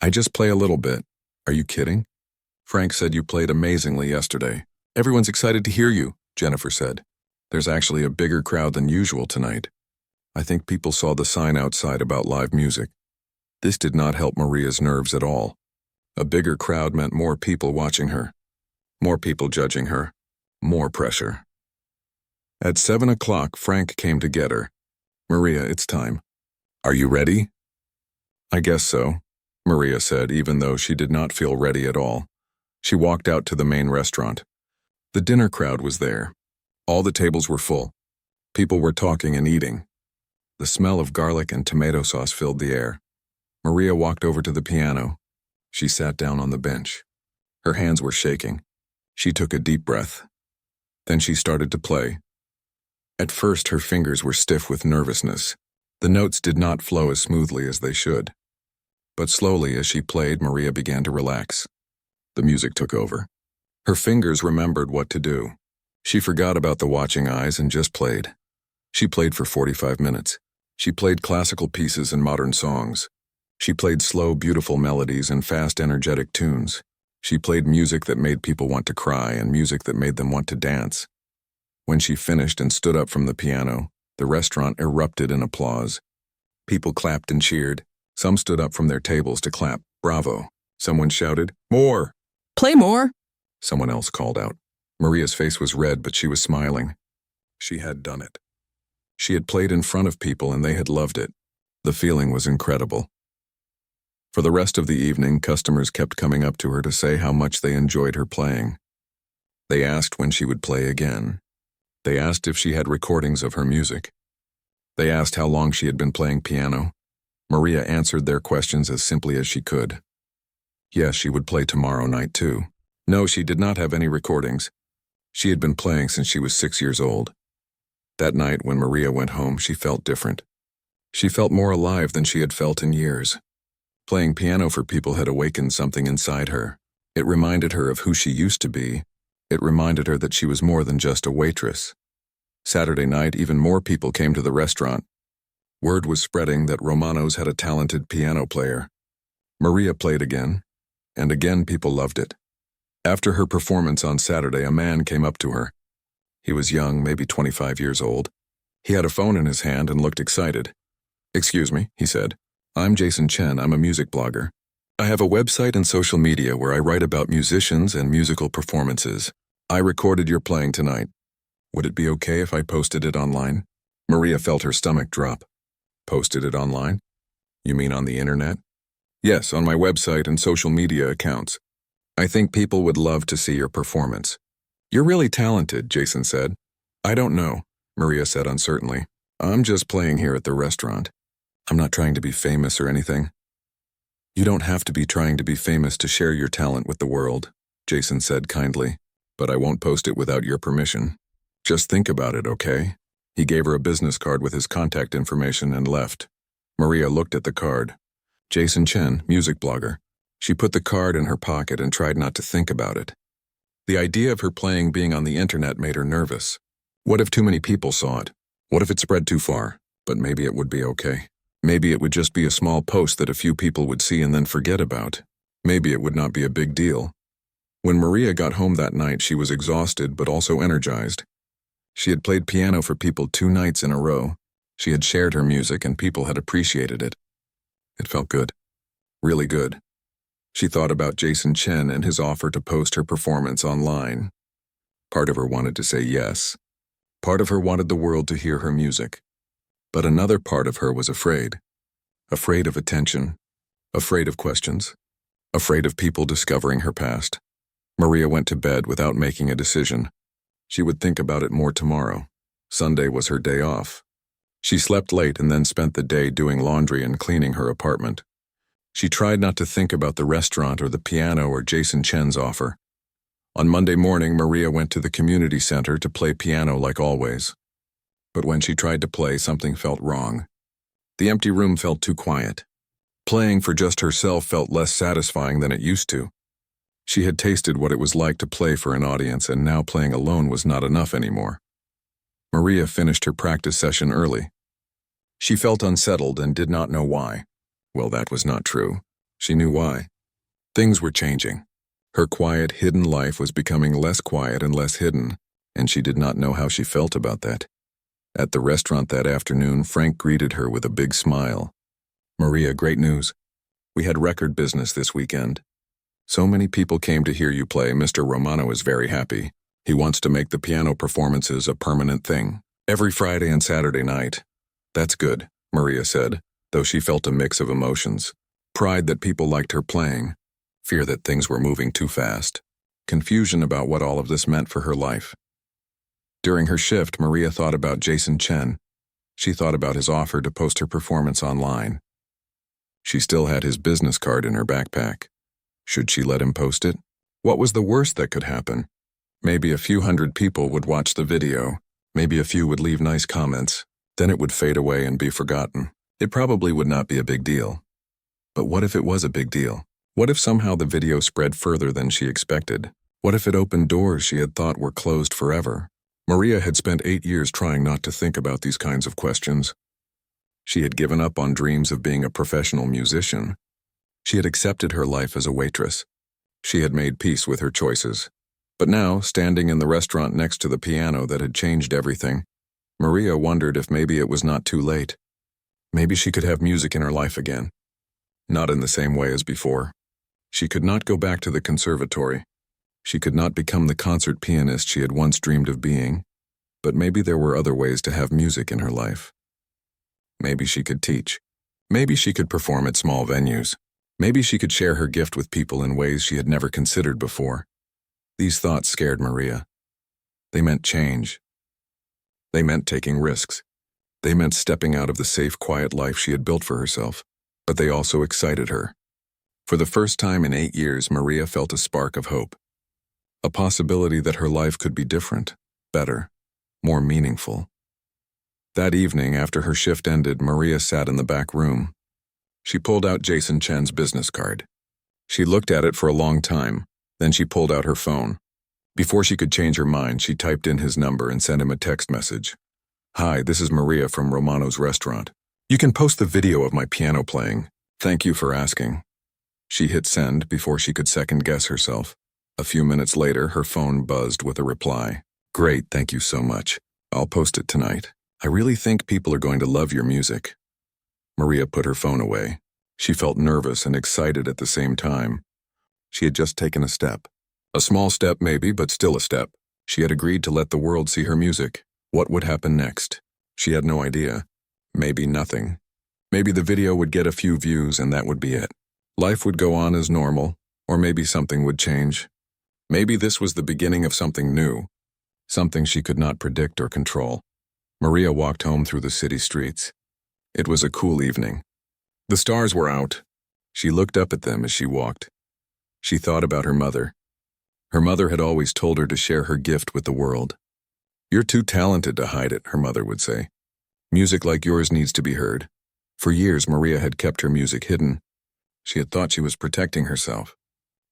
"I just play a little bit." "Are you kidding?" "Frank said you played amazingly yesterday." "Everyone's excited to hear you," Jennifer said. "There's actually a bigger crowd than usual tonight. I think people saw the sign outside about live music." This did not help Maria's nerves at all. A bigger crowd meant more people watching her, more people judging her, more pressure. At 7 o'clock, Frank came to get her. "Maria, it's time. Are you ready?" "I guess so," Maria said, even though she did not feel ready at all. She walked out to the main restaurant. The dinner crowd was there. All the tables were full. People were talking and eating. The smell of garlic and tomato sauce filled the air. Maria walked over to the piano. She sat down on the bench. Her hands were shaking. She took a deep breath. Then she started to play. At first, her fingers were stiff with nervousness. The notes did not flow as smoothly as they should. But slowly, as she played, Maria began to relax. The music took over. Her fingers remembered what to do. She forgot about the watching eyes and just played. She played for 45 minutes. She played classical pieces and modern songs. She played slow, beautiful melodies and fast, energetic tunes. She played music that made people want to cry and music that made them want to dance. When she finished and stood up from the piano, the restaurant erupted in applause. People clapped and cheered. Some stood up from their tables to clap. "Bravo." Someone shouted, "More." "Play more." Someone else called out. Maria's face was red, but she was smiling. She had done it. She had played in front of people and they had loved it. The feeling was incredible. For the rest of the evening, customers kept coming up to her to say how much they enjoyed her playing. They asked when she would play again. They asked if she had recordings of her music. They asked how long she had been playing piano. Maria answered their questions as simply as she could. Yes, she would play tomorrow night too. No, she did not have any recordings. She had been playing since she was 6 years old. That night, when Maria went home, she felt different. She felt more alive than she had felt in years. Playing piano for people had awakened something inside her. It reminded her of who she used to be. It reminded her that she was more than just a waitress. Saturday night, even more people came to the restaurant. Word was spreading that Romano's had a talented piano player. Maria played again, and again people loved it. After her performance on Saturday, a man came up to her. He was young, maybe 25 years old. He had a phone in his hand and looked excited. "Excuse me," he said. "I'm Jason Chen. I'm a music blogger." I have a website and social media where I write about musicians and musical performances. I recorded your playing tonight. Would it be okay if I posted it online? Maria felt her stomach drop. Posted it online? You mean on the internet? Yes, on my website and social media accounts. I think people would love to see your performance. You're really talented, Jason said. I don't know, Maria said uncertainly. I'm just playing here at the restaurant. I'm not trying to be famous or anything. You don't have to be trying to be famous to share your talent with the world, Jason said kindly, but I won't post it without your permission. Just think about it, okay? He gave her a business card with his contact information and left. Maria looked at the card. Jason Chen, music blogger. She put the card in her pocket and tried not to think about it. The idea of her playing being on the internet made her nervous. What if too many people saw it? What if it spread too far? But maybe it would be okay. Maybe it would just be a small post that a few people would see and then forget about. Maybe it would not be a big deal. When Maria got home that night, she was exhausted but also energized. She had played piano for people 2 nights in a row. She had shared her music and people had appreciated it. It felt good. Really good. She thought about Jason Chen and his offer to post her performance online. Part of her wanted to say yes. Part of her wanted the world to hear her music. But another part of her was afraid. Afraid of attention. Afraid of questions. Afraid of people discovering her past. Maria went to bed without making a decision. She would think about it more tomorrow. Sunday was her day off. She slept late and then spent the day doing laundry and cleaning her apartment. She tried not to think about the restaurant or the piano or Jason Chen's offer. On Monday morning, Maria went to the community center to play piano like always. But when she tried to play, something felt wrong. The empty room felt too quiet. Playing for just herself felt less satisfying than it used to. She had tasted what it was like to play for an audience, and now playing alone was not enough anymore. Maria finished her practice session early. She felt unsettled and did not know why. Well, that was not true. She knew why. Things were changing. Her quiet, hidden life was becoming less quiet and less hidden, and she did not know how she felt about that. At the restaurant that afternoon, Frank greeted her with a big smile. Maria, great news. We had record business this weekend. So many people came to hear you play. Mr. Romano is very happy. He wants to make the piano performances a permanent thing. Every Friday and Saturday night. That's good, Maria said, though she felt a mix of emotions. Pride that people liked her playing. Fear that things were moving too fast. Confusion about what all of this meant for her life. During her shift, Maria thought about Jason Chen. She thought about his offer to post her performance online. She still had his business card in her backpack. Should she let him post it? What was the worst that could happen? Maybe a few hundred people would watch the video. Maybe a few would leave nice comments. Then it would fade away and be forgotten. It probably would not be a big deal. But what if it was a big deal? What if somehow the video spread further than she expected? What if it opened doors she had thought were closed forever? Maria had spent 8 years trying not to think about these kinds of questions. She had given up on dreams of being a professional musician. She had accepted her life as a waitress. She had made peace with her choices. But now, standing in the restaurant next to the piano that had changed everything, Maria wondered if maybe it was not too late. Maybe she could have music in her life again. Not in the same way as before. She could not go back to the conservatory. She could not become the concert pianist she had once dreamed of being. But maybe there were other ways to have music in her life. Maybe she could teach. Maybe she could perform at small venues. Maybe she could share her gift with people in ways she had never considered before. These thoughts scared Maria. They meant change. They meant taking risks. They meant stepping out of the safe, quiet life she had built for herself. But they also excited her. For the first time in 8 years, Maria felt a spark of hope. A possibility that her life could be different, better, more meaningful. That evening, after her shift ended, Maria sat in the back room. She pulled out Jason Chen's business card. She looked at it for a long time, then she pulled out her phone. Before she could change her mind, she typed in his number and sent him a text message. Hi, this is Maria from Romano's restaurant. You can post the video of my piano playing. Thank you for asking. She hit send before she could second-guess herself. A few minutes later, her phone buzzed with a reply. Great, thank you so much. I'll post it tonight. I really think people are going to love your music. Maria put her phone away. She felt nervous and excited at the same time. She had just taken a step. A small step maybe, but still a step. She had agreed to let the world see her music. What would happen next? She had no idea. Maybe nothing. Maybe the video would get a few views and that would be it. Life would go on as normal, or maybe something would change. Maybe this was the beginning of something new, something she could not predict or control. Maria walked home through the city streets. It was a cool evening. The stars were out. She looked up at them as she walked. She thought about her mother. Her mother had always told her to share her gift with the world. "You're too talented to hide it," her mother would say. "Music like yours needs to be heard." For years, Maria had kept her music hidden. She had thought she was protecting herself.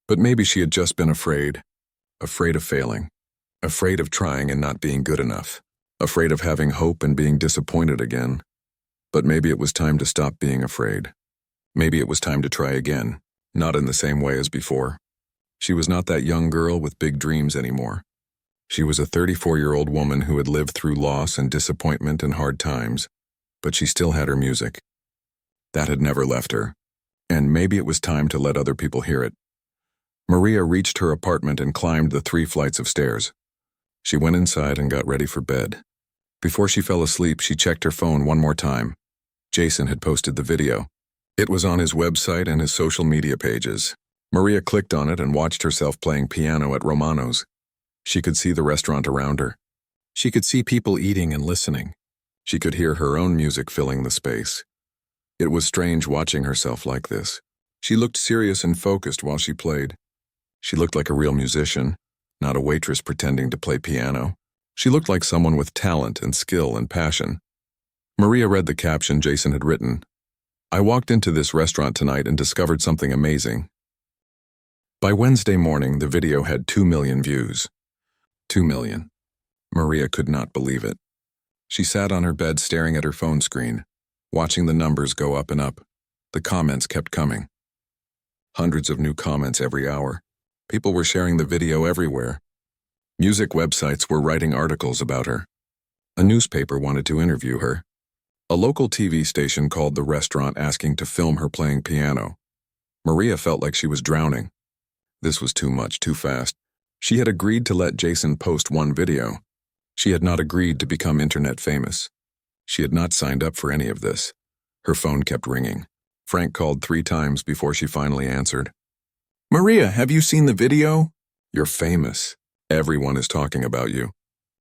But maybe she had just been afraid. Afraid of failing. Afraid of trying and not being good enough. Afraid of having hope and being disappointed again. But maybe it was time to stop being afraid. Maybe it was time to try again, not in the same way as before. She was not that young girl with big dreams anymore. She was a 34-year-old woman who had lived through loss and disappointment and hard times, but she still had her music. That had never left her, and maybe it was time to let other people hear it. Maria reached her apartment and climbed the 3 flights of stairs. She went inside and got ready for bed. Before she fell asleep, she checked her phone one more time. Jason had posted the video. It was on his website and his social media pages. Maria clicked on it and watched herself playing piano at Romano's. She could see the restaurant around her. She could see people eating and listening. She could hear her own music filling the space. It was strange watching herself like this. She looked serious and focused while she played. She looked like a real musician, not a waitress pretending to play piano. She looked like someone with talent and skill and passion. Maria read the caption Jason had written. "I walked into this restaurant tonight and discovered something amazing." By Wednesday morning, the video had 2 million views. 2 million. Maria could not believe it. She sat on her bed staring at her phone screen, watching the numbers go up and up. The comments kept coming. Hundreds of new comments every hour. People were sharing the video everywhere. Music websites were writing articles about her. A newspaper wanted to interview her. A local TV station called the restaurant asking to film her playing piano. Maria felt like she was drowning. This was too much, too fast. She had agreed to let Jason post one video. She had not agreed to become internet famous. She had not signed up for any of this. Her phone kept ringing. Frank called 3 times before she finally answered. "Maria, have you seen the video? You're famous. Everyone is talking about you.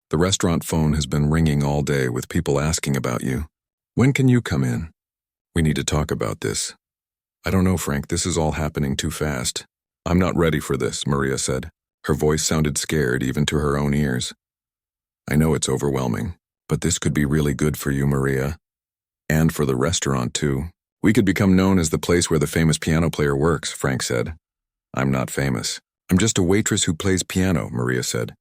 The restaurant phone has been ringing all day with people asking about you. When can you come in? We need to talk about this." "I don't know, Frank, this is all happening too fast." "I'm not ready for this," Maria said. Her voice sounded scared even to her own ears. "I know it's overwhelming, but this could be really good for you, Maria. And for the restaurant, too. We could become known as the place where the famous piano player works," Frank said. "I'm not famous. I'm just a waitress who plays piano," Maria said.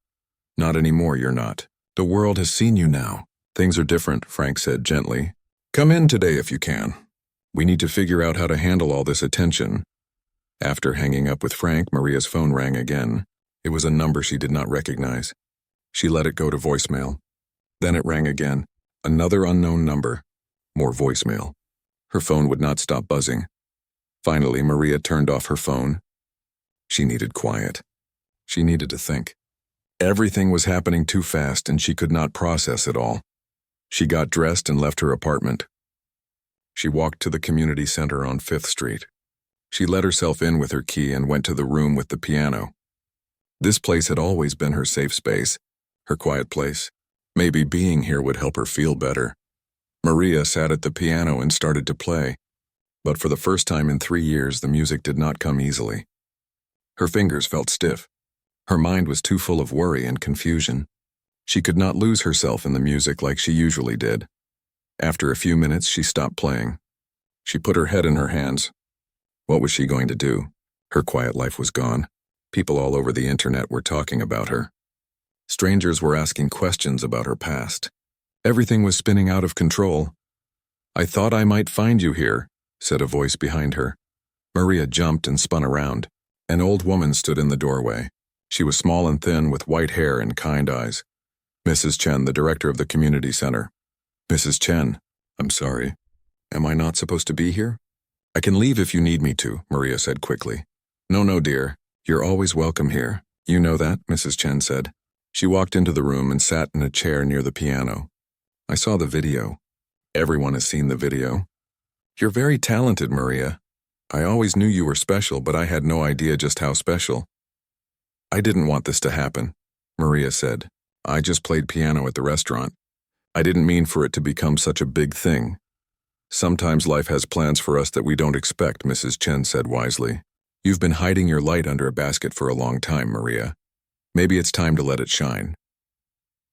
"Not anymore, you're not. The world has seen you now." "Things are different," Frank said gently. "Come in today if you can. We need to figure out how to handle all this attention." After hanging up with Frank, Maria's phone rang again. It was a number she did not recognize. She let it go to voicemail. Then it rang again. Another unknown number. More voicemail. Her phone would not stop buzzing. Finally, Maria turned off her phone. She needed quiet. She needed to think. Everything was happening too fast and she could not process it all. She got dressed and left her apartment. She walked to the community center on 5th Street. She let herself in with her key and went to the room with the piano. This place had always been her safe space, her quiet place. Maybe being here would help her feel better. Maria sat at the piano and started to play. But for the first time in 3 years, the music did not come easily. Her fingers felt stiff. Her mind was too full of worry and confusion. She could not lose herself in the music like she usually did. After a few minutes, she stopped playing. She put her head in her hands. What was she going to do? Her quiet life was gone. People all over the internet were talking about her. Strangers were asking questions about her past. Everything was spinning out of control. "I thought I might find you here," said a voice behind her. Maria jumped and spun around. An old woman stood in the doorway. She was small and thin with white hair and kind eyes. "Mrs. Chen, the director of the community center." "Mrs. Chen, I'm sorry. Am I not supposed to be here?" I can leave if you need me to, Maria said quickly. No, dear. You're always welcome here. You know that, Mrs. Chen said. She walked into the room and sat in a chair near the piano. I saw the video. Everyone has seen the video. You're very talented, Maria. I always knew you were special, but I had no idea just how special. I didn't want this to happen, Maria said. I just played piano at the restaurant. I didn't mean for it to become such a big thing. Sometimes life has plans for us that we don't expect, Mrs. Chen said wisely. You've been hiding your light under a basket for a long time, Maria. Maybe it's time to let it shine.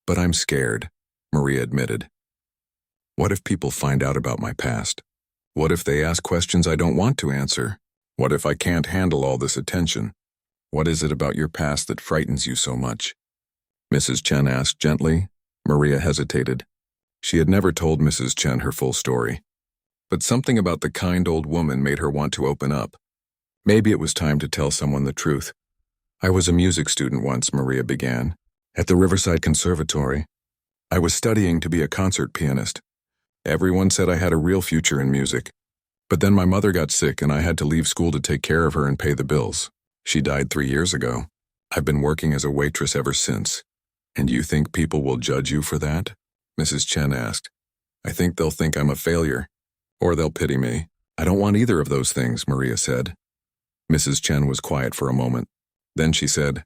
But I'm scared, Maria admitted. What if people find out about my past? What if they ask questions I don't want to answer? What if I can't handle all this attention? What is it about your past that frightens you so much? Mrs. Chen asked gently. Maria hesitated. She had never told Mrs. Chen her full story. But something about the kind old woman made her want to open up. Maybe it was time to tell someone the truth. I was a music student once, Maria began, at the Riverside Conservatory. I was studying to be a concert pianist. Everyone said I had a real future in music. But then my mother got sick and I had to leave school to take care of her and pay the bills. She died 3 years ago. I've been working as a waitress ever since. And you think people will judge you for that? Mrs. Chen asked. I think they'll think I'm a failure. Or they'll pity me. I don't want either of those things, Maria said. Mrs. Chen was quiet for a moment. Then she said,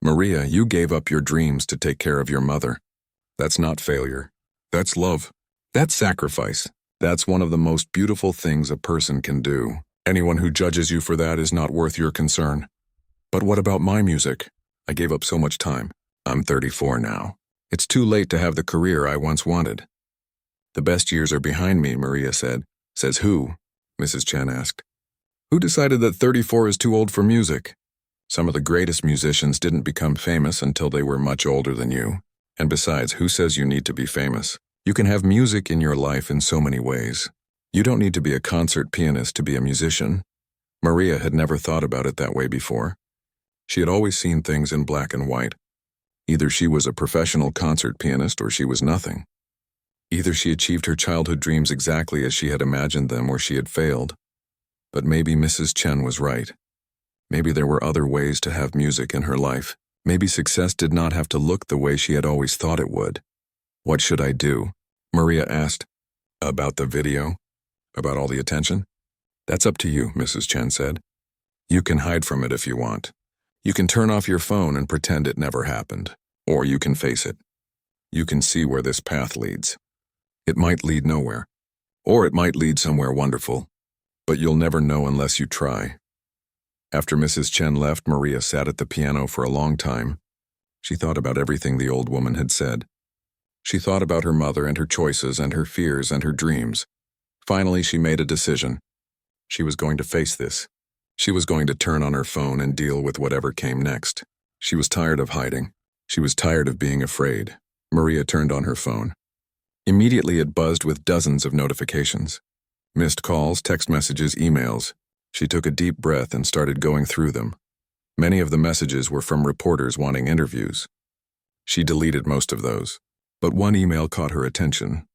Maria, you gave up your dreams to take care of your mother. That's not failure. That's love. That's sacrifice. That's one of the most beautiful things a person can do. Anyone who judges you for that is not worth your concern. But what about my music? I gave up so much time. I'm 34 now. It's too late to have the career I once wanted. The best years are behind me, Maria said. Says who? Mrs. Chen asked. Who decided that 34 is too old for music? Some of the greatest musicians didn't become famous until they were much older than you. And besides, who says you need to be famous? You can have music in your life in so many ways. You don't need to be a concert pianist to be a musician. Maria had never thought about it that way before. She had always seen things in black and white. Either she was a professional concert pianist or she was nothing. Either she achieved her childhood dreams exactly as she had imagined them or she had failed. But maybe Mrs. Chen was right. Maybe there were other ways to have music in her life. Maybe success did not have to look the way she had always thought it would. What should I do? Maria asked. About the video? About all the attention? That's up to you, Mrs. Chen said. You can hide from it if you want. You can turn off your phone and pretend it never happened. Or you can face it. You can see where this path leads. It might lead nowhere. Or it might lead somewhere wonderful. But you'll never know unless you try. After Mrs. Chen left, Maria sat at the piano for a long time. She thought about everything the old woman had said. She thought about her mother and her choices and her fears and her dreams. Finally, she made a decision. She was going to face this. She was going to turn on her phone and deal with whatever came next. She was tired of hiding. She was tired of being afraid. Maria turned on her phone. Immediately it buzzed with dozens of notifications. Missed calls, text messages, emails. She took a deep breath and started going through them. Many of the messages were from reporters wanting interviews. She deleted most of those. But one email caught her attention.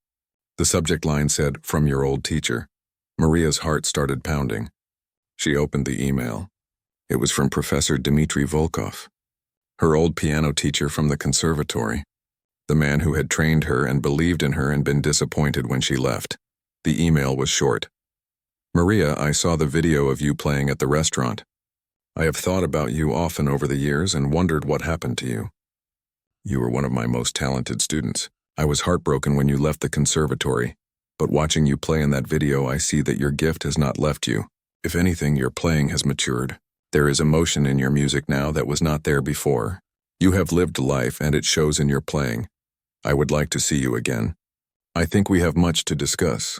The subject line said, "From your old teacher." Maria's heart started pounding. She opened the email. It was from Professor Dmitry Volkov, her old piano teacher from the conservatory, the man who had trained her and believed in her and been disappointed when she left. The email was short. Maria, I saw the video of you playing at the restaurant. I have thought about you often over the years and wondered what happened to you. You were one of my most talented students. I was heartbroken when you left the conservatory, but watching you play in that video, I see that your gift has not left you. If anything, your playing has matured. There is emotion in your music now that was not there before. You have lived life and it shows in your playing. I would like to see you again. I think we have much to discuss.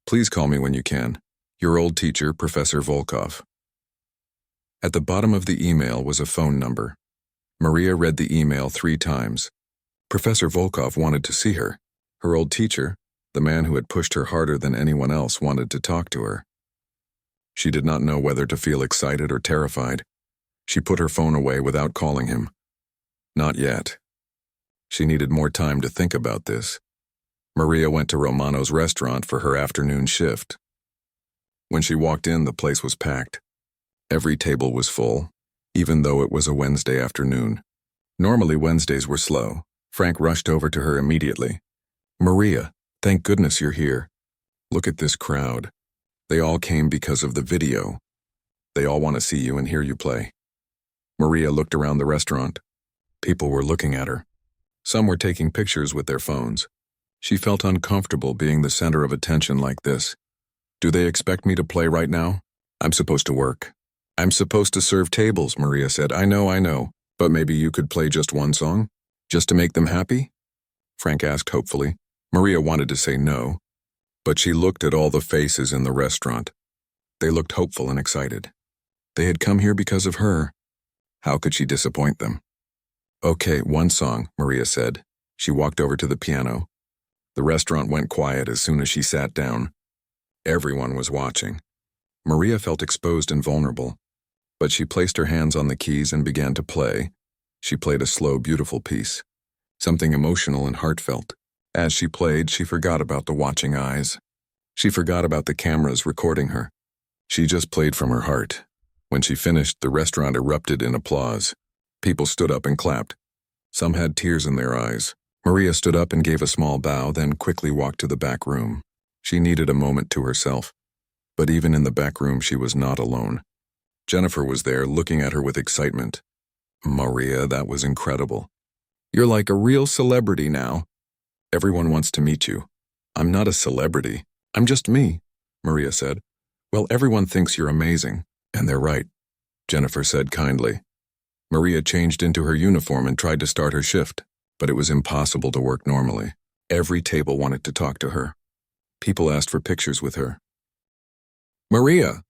Please call me when you can. Your old teacher, Professor Volkov. At the bottom of the email was a phone number. Maria read the email 3 times. Professor Volkov wanted to see her. Her old teacher, the man who had pushed her harder than anyone else, wanted to talk to her. She did not know whether to feel excited or terrified. She put her phone away without calling him. Not yet. She needed more time to think about this. Maria went to Romano's restaurant for her afternoon shift. When she walked in, the place was packed. Every table was full, even though it was a Wednesday afternoon. Normally Wednesdays were slow. Frank rushed over to her immediately. "Maria, thank goodness you're here. Look at this crowd. They all came because of the video. They all want to see you and hear you play." Maria looked around the restaurant. People were looking at her. Some were taking pictures with their phones. She felt uncomfortable being the center of attention like this. "Do they expect me to play right now? I'm supposed to work." "I'm supposed to serve tables," Maria said. I know, but maybe you could play just one song? Just to make them happy?" Frank asked hopefully. Maria wanted to say no, but she looked at all the faces in the restaurant. They looked hopeful and excited. They had come here because of her. How could she disappoint them? "Okay, one song," Maria said. She walked over to the piano. The restaurant went quiet as soon as she sat down. Everyone was watching. Maria felt exposed and vulnerable, but she placed her hands on the keys and began to play. She played a slow, beautiful piece, something emotional and heartfelt. As she played, she forgot about the watching eyes. She forgot about the cameras recording her. She just played from her heart. When she finished, the restaurant erupted in applause. People stood up and clapped. Some had tears in their eyes. Maria stood up and gave a small bow, then quickly walked to the back room. She needed a moment to herself. But even in the back room, she was not alone. Jennifer was there, looking at her with excitement. "Maria, that was incredible. You're like a real celebrity now. Everyone wants to meet you." "I'm not a celebrity. I'm just me," Maria said. "Well, everyone thinks you're amazing, and they're right," Jennifer said kindly. Maria changed into her uniform and tried to start her shift, but it was impossible to work normally. Every table wanted to talk to her. People asked for pictures with her. "Maria!"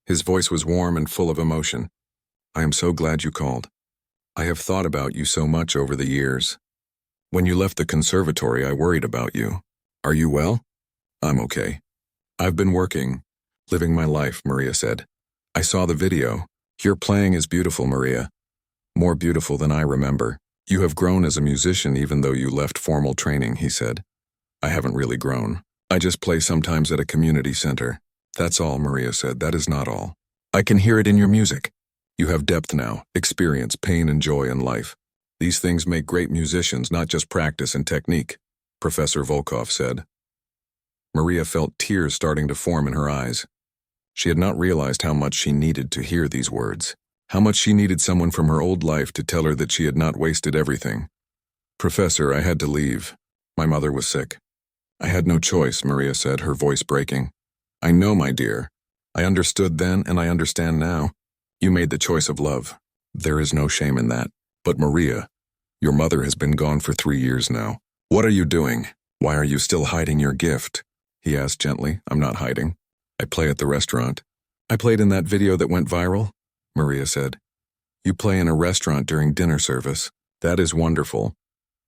His voice was warm and full of emotion. "I am so glad you called. I have thought about you so much over the years. When you left the conservatory, I worried about you. Are you well?" "I'm okay. I've been working, living my life," Maria said. "I saw the video. Your playing is beautiful, Maria. More beautiful than I remember. You have grown as a musician even though you left formal training," he said. "I haven't really grown. I just play sometimes at a community center." "That's all," Maria said. "That is not all. I can hear it in your music. You have depth now, experience, pain and joy in life. These things make great musicians, not just practice and technique," Professor Volkov said. Maria felt tears starting to form in her eyes. She had not realized how much she needed to hear these words, how much she needed someone from her old life to tell her that she had not wasted everything. "Professor, I had to leave. My mother was sick." "I had no choice," Maria said, her voice breaking. "I know, my dear. I understood then and I understand now. You made the choice of love. There is no shame in that. But Maria, your mother has been gone for 3 years now. What are you doing? Why are you still hiding your gift?" he asked gently. "I'm not hiding. I play at the restaurant. I played in that video that went viral," Maria said. "You play in a restaurant during dinner service. That is wonderful.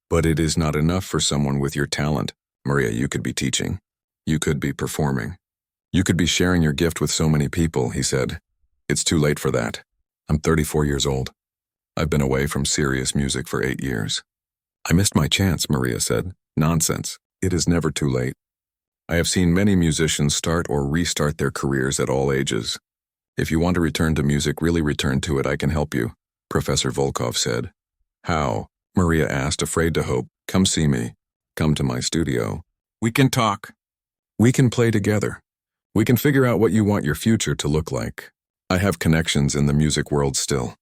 But it is not enough for someone with your talent. Maria, you could be teaching. You could be performing. You could be sharing your gift with so many people," he said. "It's too late for that. I'm 34 years old. I've been away from serious music for 8 years. I missed my chance," Maria said. "Nonsense. It is never too late. I have seen many musicians start or restart their careers at all ages. If you want to return to music, really return to it, I can help you," Professor Volkov said. "How?" Maria asked, afraid to hope. "Come see me. Come to my studio. We can talk. We can play together. We can figure out what you want your future to look like. I have connections in the music world still.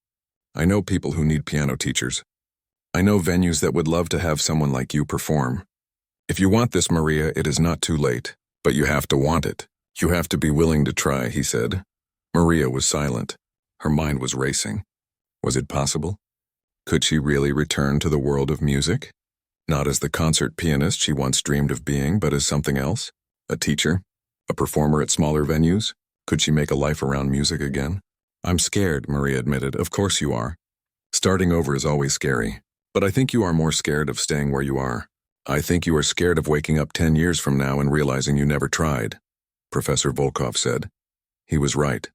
I know people who need piano teachers. I know venues that would love to have someone like you perform. If you want this, Maria, it is not too late, but you have to want it. You have to be willing to try," he said. Maria was silent. Her mind was racing. Was it possible? Could she really return to the world of music? Not as the concert pianist she once dreamed of being, but as something else? A teacher? A performer at smaller venues? Could she make a life around music again? "I'm scared," Maria admitted. "Of course you are. Starting over is always scary. But I think you are more scared of staying where you are. I think you are scared of waking up 10 years from now and realizing you never tried," Professor Volkov said. He was right.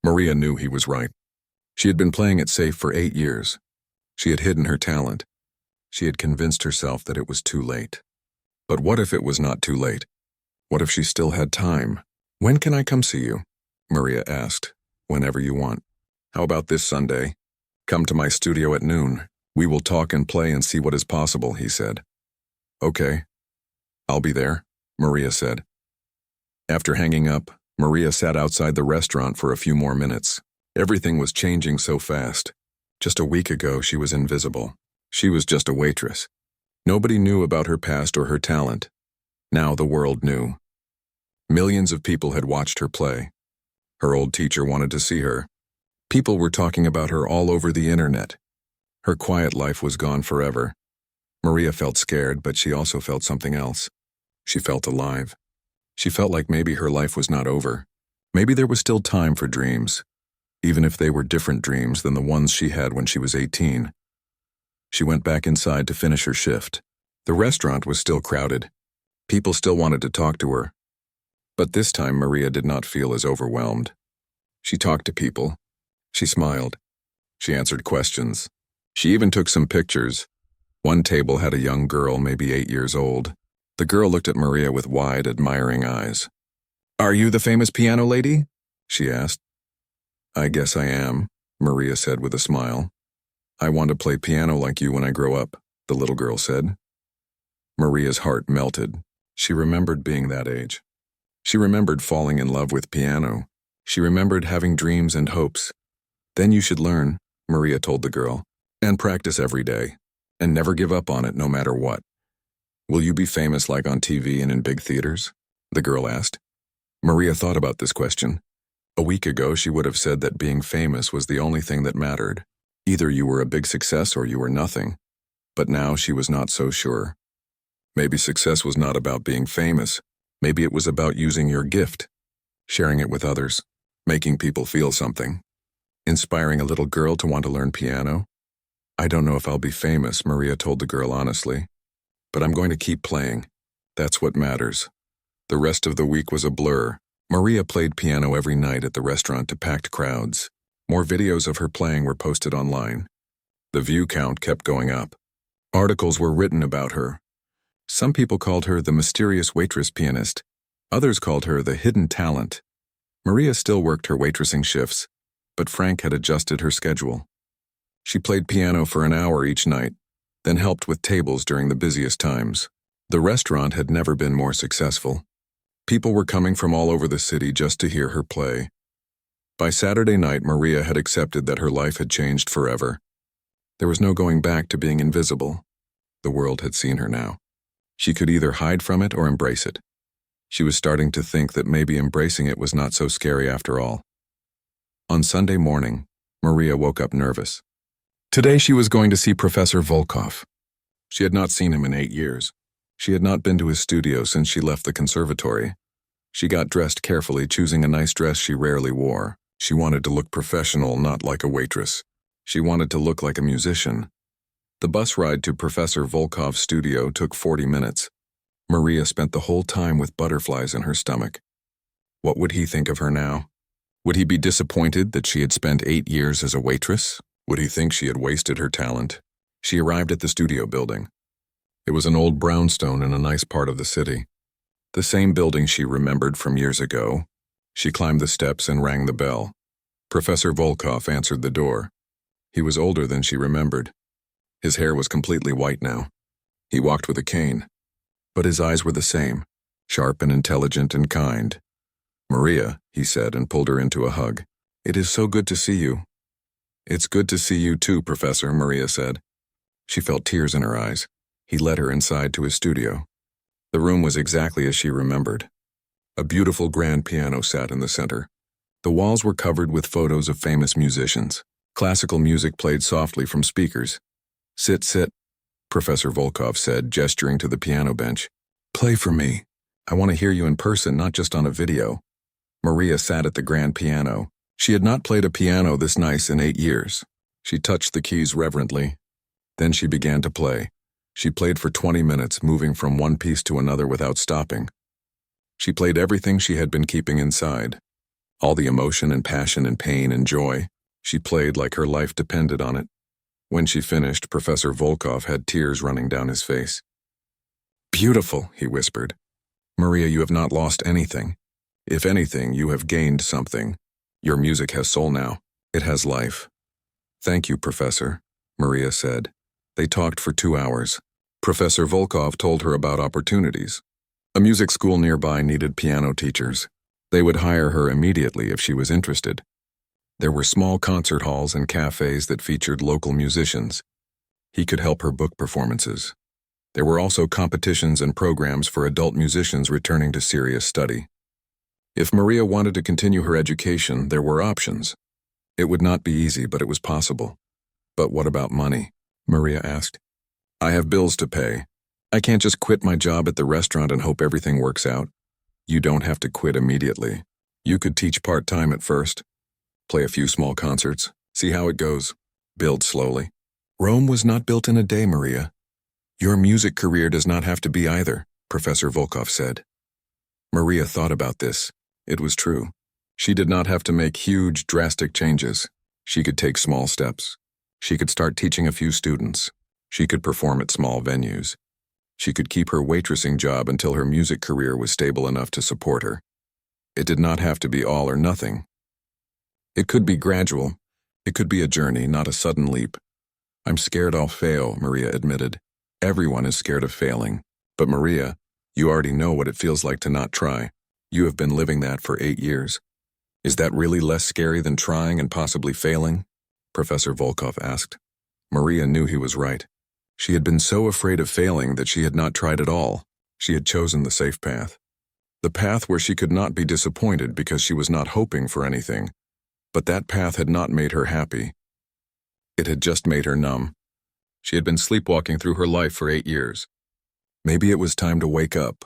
Maria knew he was right. She had been playing it safe for 8 years. She had hidden her talent. She had convinced herself that it was too late. But what if it was not too late? What if she still had time? When can I come see you? Maria asked. Whenever you want. How about this Sunday? Come to my studio at noon. We will talk and play and see what is possible, he said. Okay. I'll be there, Maria said. After hanging up, Maria sat outside the restaurant for a few more minutes. Everything was changing so fast. Just a week ago, she was invisible. She was just a waitress. Nobody knew about her past or her talent. Now the world knew. Millions of people had watched her play. Her old teacher wanted to see her. People were talking about her all over the internet. Her quiet life was gone forever. Maria felt scared, but she also felt something else. She felt alive. She felt like maybe her life was not over. Maybe there was still time for dreams, even if they were different dreams than the ones she had when she was 18. She went back inside to finish her shift. The restaurant was still crowded. People still wanted to talk to her. But this time Maria did not feel as overwhelmed. She talked to people. She smiled. She answered questions. She even took some pictures. One table had a young girl, maybe 8 years old. The girl looked at Maria with wide, admiring eyes. "Are you the famous piano lady?" she asked. "I guess I am," Maria said with a smile. "I want to play piano like you when I grow up," the little girl said. Maria's heart melted. She remembered being that age. She remembered falling in love with piano. She remembered having dreams and hopes. "Then you should learn," Maria told the girl, "and practice every day, and never give up on it no matter what." "Will you be famous like on TV and in big theaters?" the girl asked. Maria thought about this question. A week ago, she would have said that being famous was the only thing that mattered. Either you were a big success or you were nothing. But now she was not so sure. Maybe success was not about being famous. Maybe it was about using your gift, sharing it with others, making people feel something. Inspiring a little girl to want to learn piano? "I don't know if I'll be famous," Maria told the girl honestly. "But I'm going to keep playing. That's what matters." The rest of the week was a blur. Maria played piano every night at the restaurant to packed crowds. More videos of her playing were posted online. The view count kept going up. Articles were written about her. Some people called her the mysterious waitress pianist. Others called her the hidden talent. Maria still worked her waitressing shifts, but Frank had adjusted her schedule. She played piano for an hour each night, then helped with tables during the busiest times. The restaurant had never been more successful. People were coming from all over the city just to hear her play. By Saturday night, Maria had accepted that her life had changed forever. There was no going back to being invisible. The world had seen her now. She could either hide from it or embrace it. She was starting to think that maybe embracing it was not so scary after all. On Sunday morning, Maria woke up nervous. Today she was going to see Professor Volkov. She had not seen him in 8 years. She had not been to his studio since she left the conservatory. She got dressed carefully, choosing a nice dress she rarely wore. She wanted to look professional, not like a waitress. She wanted to look like a musician. The bus ride to Professor Volkov's studio took 40 minutes. Maria spent the whole time with butterflies in her stomach. What would he think of her now? Would he be disappointed that she had spent 8 years as a waitress? Would he think she had wasted her talent? She arrived at the studio building. It was an old brownstone in a nice part of the city. The same building she remembered from years ago. She climbed the steps and rang the bell. Professor Volkov answered the door. He was older than she remembered. His hair was completely white now. He walked with a cane. But his eyes were the same, sharp and intelligent and kind. "Maria," he said and pulled her into a hug. "It is so good to see you." "It's good to see you too, Professor," Maria said. She felt tears in her eyes. He led her inside to his studio. The room was exactly as she remembered. A beautiful grand piano sat in the center. The walls were covered with photos of famous musicians. Classical music played softly from speakers. "Sit, sit," Professor Volkov said, gesturing to the piano bench. "Play for me. I want to hear you in person, not just on a video." Maria sat at the grand piano. She had not played a piano this nice in 8 years. She touched the keys reverently. Then she began to play. She played for 20 minutes, moving from one piece to another without stopping. She played everything she had been keeping inside. All the emotion and passion and pain and joy. She played like her life depended on it. When she finished, Professor Volkov had tears running down his face. "Beautiful," he whispered. "Maria, you have not lost anything. If anything, you have gained something. Your music has soul now. It has life. Thank you, Professor, Maria said. They talked for 2 hours. Professor Volkov told her about opportunities. A music school nearby needed piano teachers. They would hire her immediately if she was interested. There were small concert halls and cafes that featured local musicians. He could help her book performances. There were also competitions and programs for adult musicians returning to serious study. If Maria wanted to continue her education, there were options. It would not be easy, but it was possible. But what about money? Maria asked. I have bills to pay. I can't just quit my job at the restaurant and hope everything works out. You don't have to quit immediately. You could teach part-time at first. Play a few small concerts. See how it goes. Build slowly. Rome was not built in a day, Maria. Your music career does not have to be either, Professor Volkov said. Maria thought about this. It was true. She did not have to make huge, drastic changes. She could take small steps. She could start teaching a few students. She could perform at small venues. She could keep her waitressing job until her music career was stable enough to support her. It did not have to be all or nothing. It could be gradual. It could be a journey, not a sudden leap. I'm scared I'll fail, Maria admitted. Everyone is scared of failing. But Maria, you already know what it feels like to not try. You have been living that for 8 years. Is that really less scary than trying and possibly failing? Professor Volkov asked. Maria knew he was right. She had been so afraid of failing that she had not tried at all. She had chosen the safe path. The path where she could not be disappointed because she was not hoping for anything. But that path had not made her happy. It had just made her numb. She had been sleepwalking through her life for 8 years. Maybe it was time to wake up.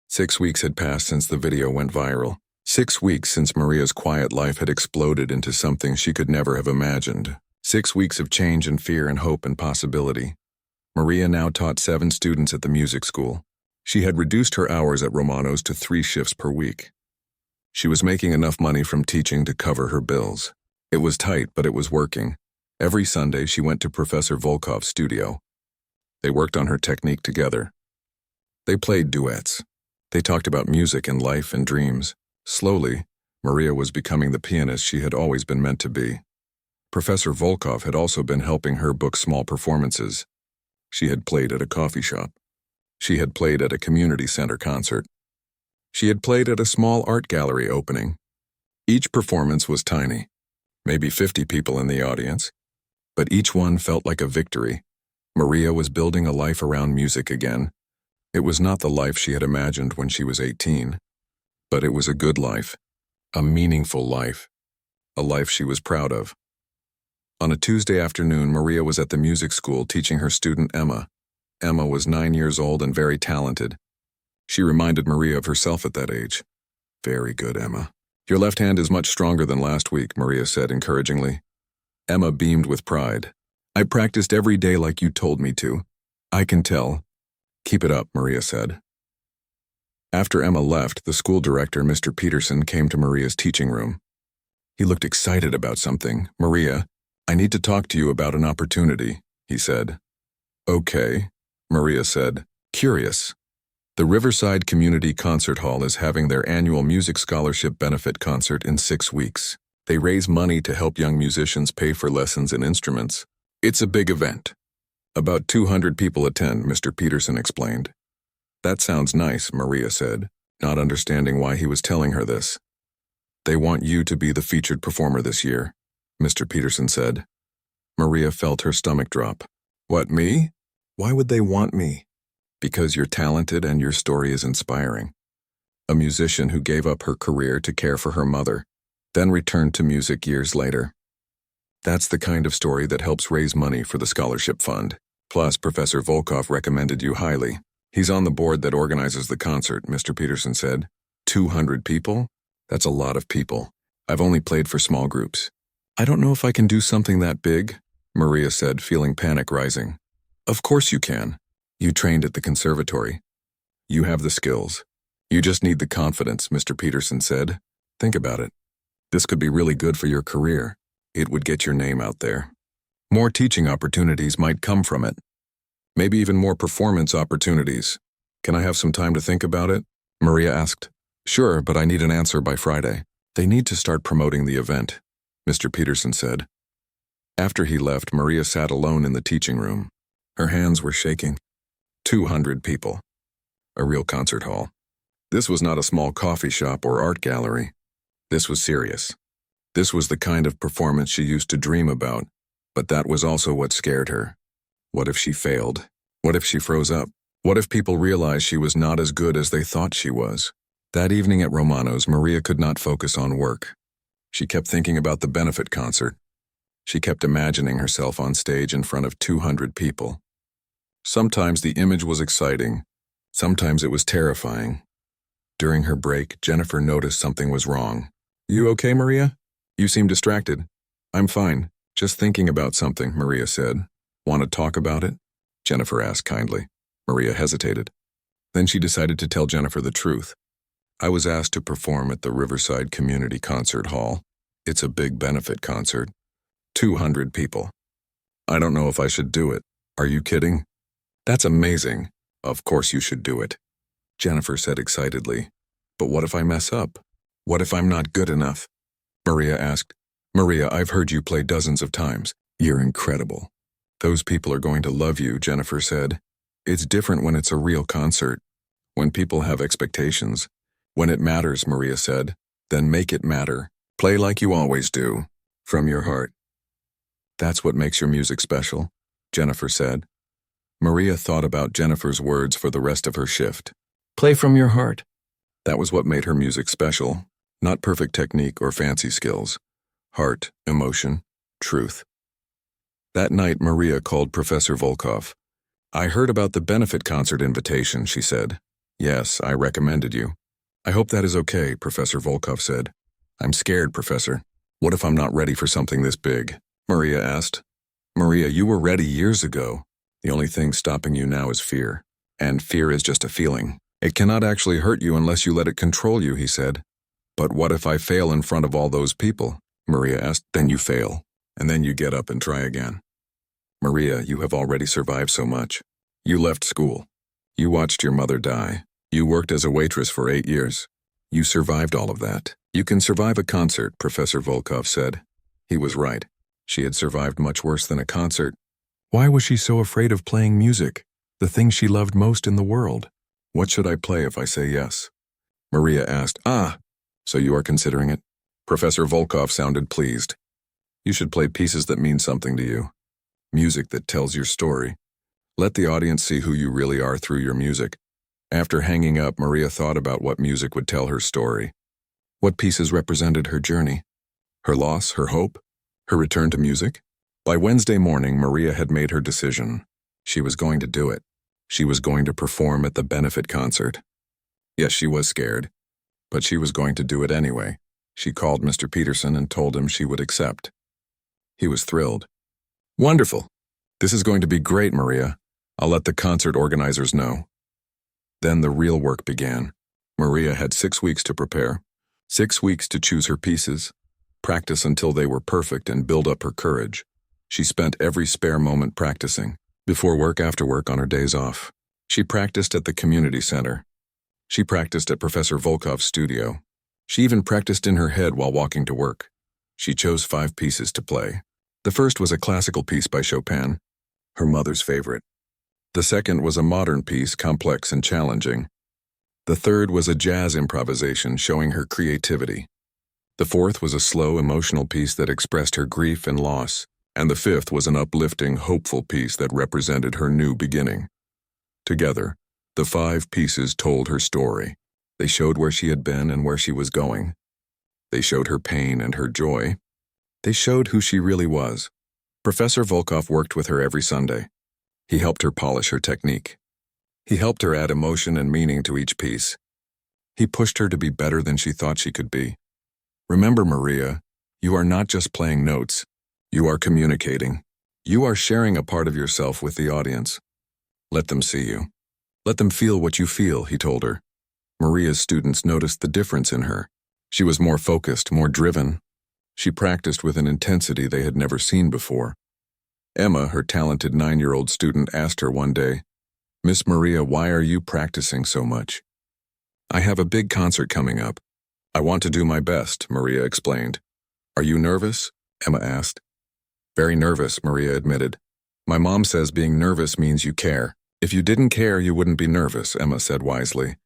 6 weeks had passed since the video went viral. 6 weeks since Maria's quiet life had exploded into something she could never have imagined. 6 weeks of change and fear and hope and possibility. Maria now taught 7 students at the music school. She had reduced her hours at Romano's to 3 shifts per week. She was making enough money from teaching to cover her bills. It was tight, but it was working. Every Sunday, she went to Professor Volkov's studio. They worked on her technique together. They played duets. They talked about music and life and dreams. Slowly, Maria was becoming the pianist she had always been meant to be. Professor Volkov had also been helping her book small performances. She had played at a coffee shop. She had played at a community center concert. She had played at a small art gallery opening. Each performance was tiny, maybe 50 people in the audience, but each one felt like a victory. Maria was building a life around music again. It was not the life she had imagined when she was 18, but it was a good life, a meaningful life, a life she was proud of. On a Tuesday afternoon, Maria was at the music school teaching her student Emma. Emma was 9 years old and very talented. She reminded Maria of herself at that age. Very good, Emma. Your left hand is much stronger than last week, Maria said encouragingly. Emma beamed with pride. I practiced every day like you told me to. I can tell. Keep it up, Maria said. After Emma left, the school director, Mr. Peterson, came to Maria's teaching room. He looked excited about something. Maria, I need to talk to you about an opportunity, he said. Okay, Maria said, curious. The Riverside Community Concert Hall is having their annual Music Scholarship Benefit Concert in 6 weeks. They raise money to help young musicians pay for lessons and instruments. It's a big event. About 200 people attend, Mr. Peterson explained. That sounds nice, Maria said, not understanding why he was telling her this. They want you to be the featured performer this year, Mr. Peterson said. Maria felt her stomach drop. What, me? Why would they want me? Because you're talented and your story is inspiring. A musician who gave up her career to care for her mother, then returned to music years later. That's the kind of story that helps raise money for the scholarship fund. Plus, Professor Volkov recommended you highly. He's on the board that organizes the concert, Mr. Peterson said. 200 people? That's a lot of people. I've only played for small groups. I don't know if I can do something that big, Maria said, feeling panic rising. Of course you can. You trained at the conservatory. You have the skills. You just need the confidence, Mr. Peterson said. Think about it. This could be really good for your career. It would get your name out there. More teaching opportunities might come from it. Maybe even more performance opportunities. Can I have some time to think about it? Maria asked. Sure, but I need an answer by Friday. They need to start promoting the event, Mr. Peterson said. After he left, Maria sat alone in the teaching room. Her hands were shaking. 200 people. A real concert hall. This was not a small coffee shop or art gallery. This was serious. This was the kind of performance she used to dream about, but that was also what scared her. What if she failed? What if she froze up? What if people realized she was not as good as they thought she was? That evening at Romano's, Maria could not focus on work. She kept thinking about the benefit concert. She kept imagining herself on stage in front of 200 people. Sometimes the image was exciting. Sometimes it was terrifying. During her break, Jennifer noticed something was wrong. You okay, Maria? You seem distracted. I'm fine. Just thinking about something, Maria said. Want to talk about it? Jennifer asked kindly. Maria hesitated. Then she decided to tell Jennifer the truth. I was asked to perform at the Riverside Community Concert Hall. It's a big benefit concert. 200 people. I don't know if I should do it. Are you kidding? That's amazing. Of course you should do it, Jennifer said excitedly. But what if I mess up? What if I'm not good enough? Maria asked. Maria, I've heard you play dozens of times. You're incredible. Those people are going to love you, Jennifer said. It's different when it's a real concert. When people have expectations. When it matters, Maria said, then make it matter. Play like you always do. From your heart. That's what makes your music special, Jennifer said. Maria thought about Jennifer's words for the rest of her shift. Play from your heart. That was what made her music special, not perfect technique or fancy skills. Heart, emotion, truth. That night, Maria called Professor Volkov. I heard about the benefit concert invitation, she said. Yes, I recommended you. I hope that is okay, Professor Volkov said. I'm scared, Professor. What if I'm not ready for something this big? Maria asked. Maria, you were ready years ago. The only thing stopping you now is fear. And fear is just a feeling. It cannot actually hurt you unless you let it control you, he said. But what if I fail in front of all those people? Maria asked. Then you fail. And then you get up and try again. Maria, you have already survived so much. You left school. You watched your mother die. You worked as a waitress for 8 years. You survived all of that. You can survive a concert, Professor Volkov said. He was right. She had survived much worse than a concert. Why was she so afraid of playing music, the thing she loved most in the world? What should I play if I say yes? Maria asked. So you are considering it? Professor Volkov sounded pleased. You should play pieces that mean something to you. Music that tells your story. Let the audience see who you really are through your music. After hanging up, Maria thought about what music would tell her story. What pieces represented her journey? Her loss, her hope, her return to music? By Wednesday morning, Maria had made her decision. She was going to do it. She was going to perform at the benefit concert. Yes, she was scared, but she was going to do it anyway. She called Mr. Peterson and told him she would accept. He was thrilled. Wonderful. This is going to be great, Maria. I'll let the concert organizers know. Then the real work began. Maria had 6 weeks to prepare, 6 weeks to choose her pieces, practice until they were perfect and build up her courage. She spent every spare moment practicing, before work, after work, on her days off. She practiced at the community center. She practiced at Professor Volkov's studio. She even practiced in her head while walking to work. She chose 5 pieces to play. The first was a classical piece by Chopin, her mother's favorite. The second was a modern piece, complex and challenging. The third was a jazz improvisation showing her creativity. The fourth was a slow, emotional piece that expressed her grief and loss. And the fifth was an uplifting, hopeful piece that represented her new beginning. Together, the 5 pieces told her story. They showed where she had been and where she was going. They showed her pain and her joy. They showed who she really was. Professor Volkov worked with her every Sunday. He helped her polish her technique. He helped her add emotion and meaning to each piece. He pushed her to be better than she thought she could be. Remember, Maria, you are not just playing notes. You are communicating. You are sharing a part of yourself with the audience. Let them see you. Let them feel what you feel, he told her. Maria's students noticed the difference in her. She was more focused, more driven. She practiced with an intensity they had never seen before. Emma, her talented 9-year-old student, asked her one day, Miss Maria, why are you practicing so much? I have a big concert coming up. I want to do my best, Maria explained. Are you nervous? Emma asked. Very nervous, Maria admitted. My mom says being nervous means you care. If you didn't care, you wouldn't be nervous, Emma said wisely.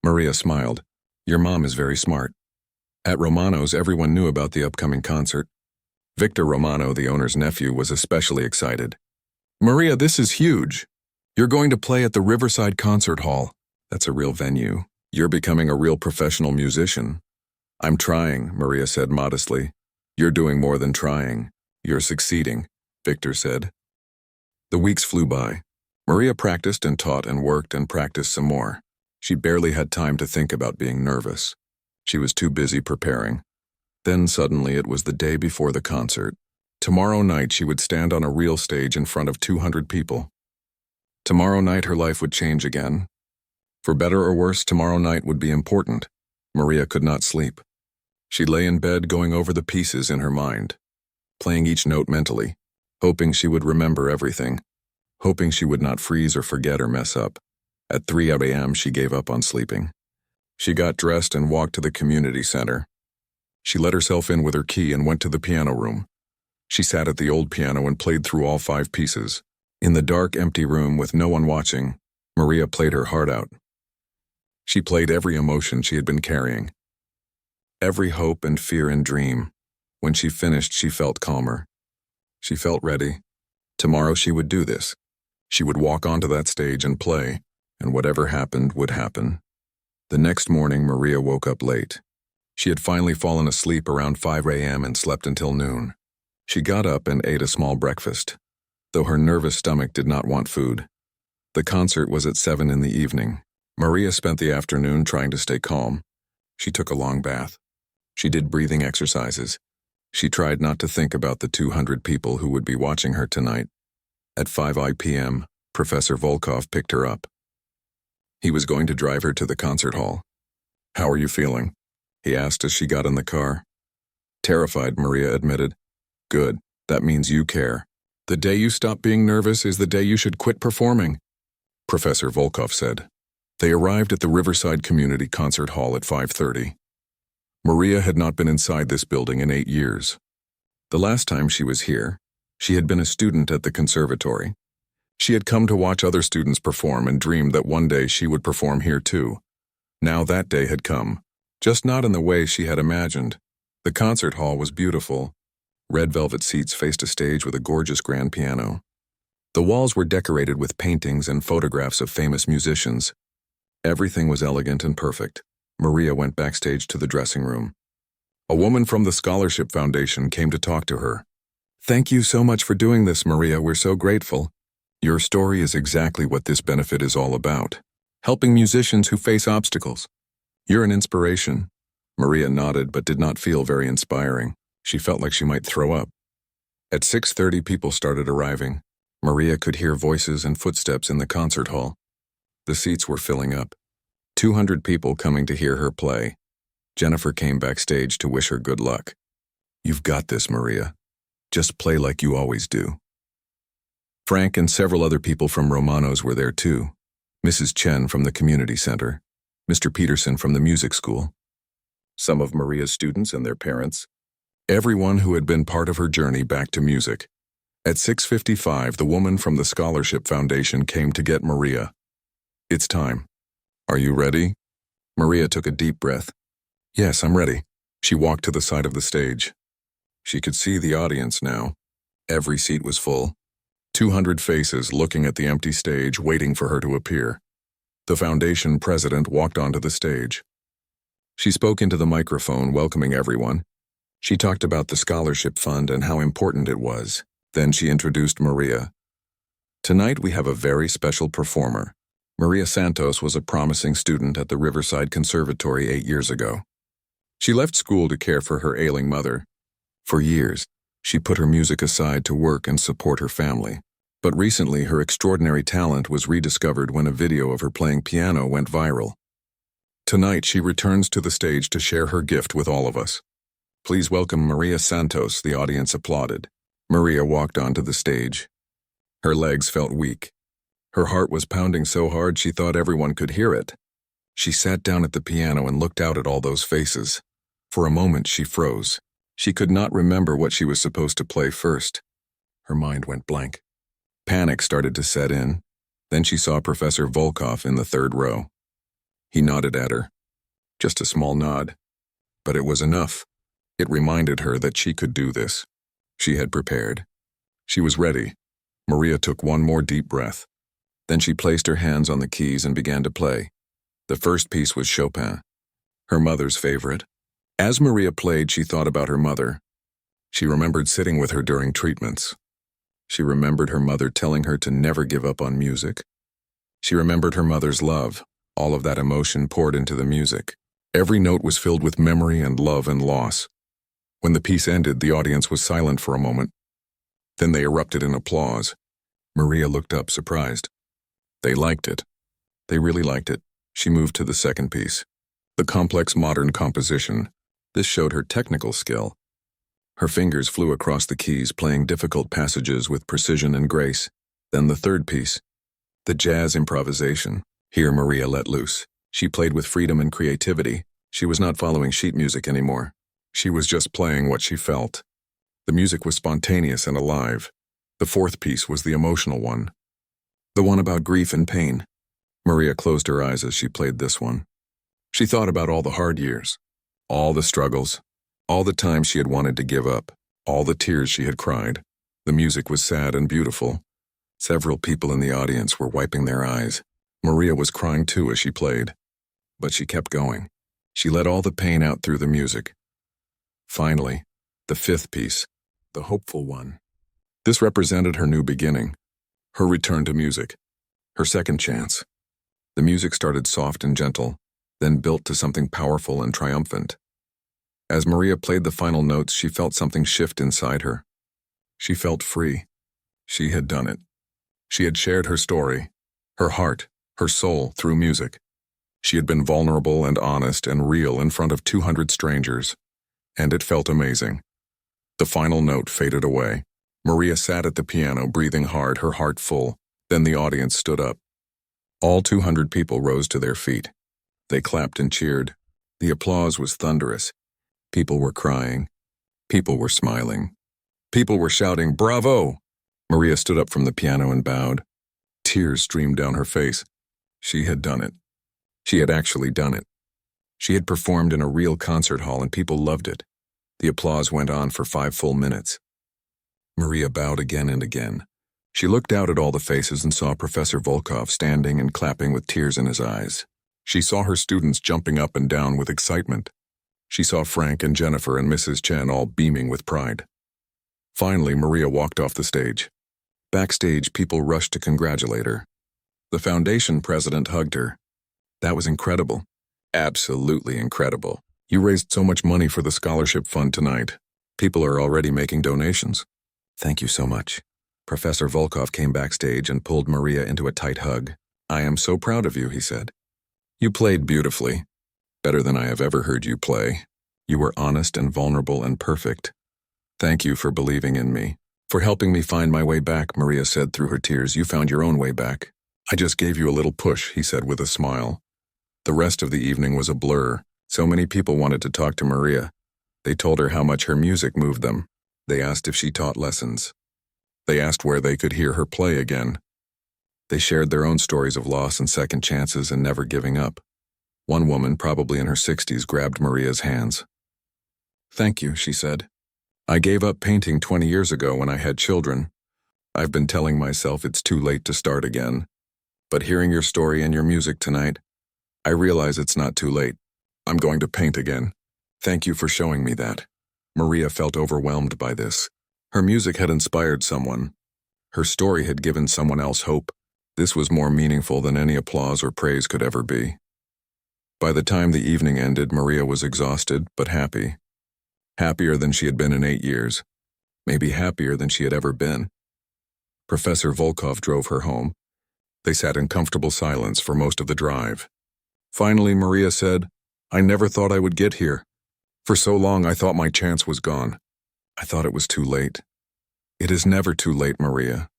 Maria smiled. Your mom is very smart. At Romano's, everyone knew about the upcoming concert. Victor Romano, the owner's nephew, was especially excited. Maria, this is huge. You're going to play at the Riverside Concert Hall. That's a real venue. You're becoming a real professional musician. I'm trying, Maria said modestly. You're doing more than trying. You're succeeding, Victor said. The weeks flew by. Maria practiced and taught and worked and practiced some more. She barely had time to think about being nervous. She was too busy preparing. Then suddenly it was the day before the concert. Tomorrow night she would stand on a real stage in front of 200 people. Tomorrow night her life would change again. For better or worse, tomorrow night would be important. Maria could not sleep. She lay in bed going over the pieces in her mind, playing each note mentally, hoping she would remember everything, hoping she would not freeze or forget or mess up. At 3 a.m. she gave up on sleeping. She got dressed and walked to the community center. She let herself in with her key and went to the piano room. She sat at the old piano and played through all 5 pieces. In the dark, empty room with no one watching, Maria played her heart out. She played every emotion she had been carrying, every hope and fear and dream. When she finished, she felt calmer. She felt ready. Tomorrow she would do this. She would walk onto that stage and play, and whatever happened would happen. The next morning, Maria woke up late. She had finally fallen asleep around 5 a.m. and slept until noon. She got up and ate a small breakfast, though her nervous stomach did not want food. The concert was at 7 in the evening. Maria spent the afternoon trying to stay calm. She took a long bath. She did breathing exercises. She tried not to think about the 200 people who would be watching her tonight. At 5 p.m., Professor Volkov picked her up. He was going to drive her to the concert hall. How are you feeling? He asked as she got in the car. Terrified, Maria admitted. Good, that means you care. The day you stop being nervous is the day you should quit performing, Professor Volkov said. They arrived at the Riverside Community Concert Hall at 5:30. Maria had not been inside this building in 8 years. The last time she was here, she had been a student at the conservatory. She had come to watch other students perform and dreamed that one day she would perform here too. Now that day had come, just not in the way she had imagined. The concert hall was beautiful. Red velvet seats faced a stage with a gorgeous grand piano. The walls were decorated with paintings and photographs of famous musicians. Everything was elegant and perfect. Maria went backstage to the dressing room. A woman from the Scholarship Foundation came to talk to her. Thank you so much for doing this, Maria. We're so grateful. Your story is exactly what this benefit is all about. Helping musicians who face obstacles. You're an inspiration. Maria nodded but did not feel very inspiring. She felt like she might throw up. At 6:30, people started arriving. Maria could hear voices and footsteps in the concert hall. The seats were filling up. 200 people coming to hear her play. Jennifer came backstage to wish her good luck. You've got this, Maria. Just play like you always do. Frank and several other people from Romano's were there too. Mrs. Chen from the community center, Mr. Peterson from the music school, some of Maria's students and their parents, everyone who had been part of her journey back to music. At 6:55, the woman from the Scholarship Foundation came to get Maria. It's time. Are you ready? Maria took a deep breath. Yes, I'm ready. She walked to the side of the stage. She could see the audience now. Every seat was full. 200 faces looking at the empty stage, waiting for her to appear. The foundation president walked onto the stage. She spoke into the microphone, welcoming everyone. She talked about the scholarship fund and how important it was. Then she introduced Maria. Tonight we have a very special performer. Maria Santos was a promising student at the Riverside Conservatory 8 years ago. She left school to care for her ailing mother. For years, she put her music aside to work and support her family. But recently, her extraordinary talent was rediscovered when a video of her playing piano went viral. Tonight, she returns to the stage to share her gift with all of us. Please welcome Maria Santos, the audience applauded. Maria walked onto the stage. Her legs felt weak. Her heart was pounding so hard she thought everyone could hear it. She sat down at the piano and looked out at all those faces. For a moment she froze. She could not remember what she was supposed to play first. Her mind went blank. Panic started to set in. Then she saw Professor Volkov in the third row. He nodded at her. Just a small nod. But it was enough. It reminded her that she could do this. She had prepared. She was ready. Maria took one more deep breath. Then she placed her hands on the keys and began to play. The first piece was Chopin, her mother's favorite. As Maria played, she thought about her mother. She remembered sitting with her during treatments. She remembered her mother telling her to never give up on music. She remembered her mother's love. All of that emotion poured into the music. Every note was filled with memory and love and loss. When the piece ended, the audience was silent for a moment. Then they erupted in applause. Maria looked up, surprised. They liked it. They really liked it. She moved to the second piece. The complex modern composition. This showed her technical skill. Her fingers flew across the keys, playing difficult passages with precision and grace. Then the third piece. The jazz improvisation. Here Maria let loose. She played with freedom and creativity. She was not following sheet music anymore. She was just playing what she felt. The music was spontaneous and alive. The fourth piece was the emotional one. The one about grief and pain. Maria closed her eyes as she played this one. She thought about all the hard years, all the struggles, all the times she had wanted to give up, all the tears she had cried. The music was sad and beautiful. Several people in the audience were wiping their eyes. Maria was crying too as she played. But she kept going. She let all the pain out through the music. Finally, the fifth piece, the hopeful one. This represented her new beginning, her return to music, her second chance. The music started soft and gentle, then built to something powerful and triumphant. As Maria played the final notes, she felt something shift inside her. She felt free. She had done it. She had shared her story, her heart, her soul through music. She had been vulnerable and honest and real in front of 200 strangers, and it felt amazing. The final note faded away. Maria sat at the piano, breathing hard, her heart full. Then the audience stood up. All 200 people rose to their feet. They clapped and cheered. The applause was thunderous. People were crying. People were smiling. People were shouting, "Bravo!" Maria stood up from the piano and bowed. Tears streamed down her face. She had done it. She had actually done it. She had performed in a real concert hall and people loved it. The applause went on for 5 full minutes. Maria bowed again and again. She looked out at all the faces and saw Professor Volkov standing and clapping with tears in his eyes. She saw her students jumping up and down with excitement. She saw Frank and Jennifer and Mrs. Chen all beaming with pride. Finally, Maria walked off the stage. Backstage, people rushed to congratulate her. The foundation president hugged her. That was incredible. Absolutely incredible. You raised so much money for the scholarship fund tonight. People are already making donations. Thank you so much. Professor Volkov came backstage and pulled Maria into a tight hug. I am so proud of you, he said. You played beautifully. Better than I have ever heard you play. You were honest and vulnerable and perfect. Thank you for believing in me. For helping me find my way back, Maria said through her tears. You found your own way back. I just gave you a little push, he said with a smile. The rest of the evening was a blur. So many people wanted to talk to Maria. They told her how much her music moved them. They asked if she taught lessons. They asked where they could hear her play again. They shared their own stories of loss and second chances and never giving up. One woman, probably in her 60s, grabbed Maria's hands. Thank you, she said. I gave up painting 20 years ago when I had children. I've been telling myself it's too late to start again. But hearing your story and your music tonight, I realize it's not too late. I'm going to paint again. Thank you for showing me that. Maria felt overwhelmed by this. Her music had inspired someone. Her story had given someone else hope. This was more meaningful than any applause or praise could ever be. By the time the evening ended, Maria was exhausted but happy. Happier than she had been in 8 years. Maybe happier than she had ever been. Professor Volkov drove her home. They sat in comfortable silence for most of the drive. Finally, Maria said, I never thought I would get here. For so long, I thought my chance was gone. I thought it was too late. It is never too late, Maria.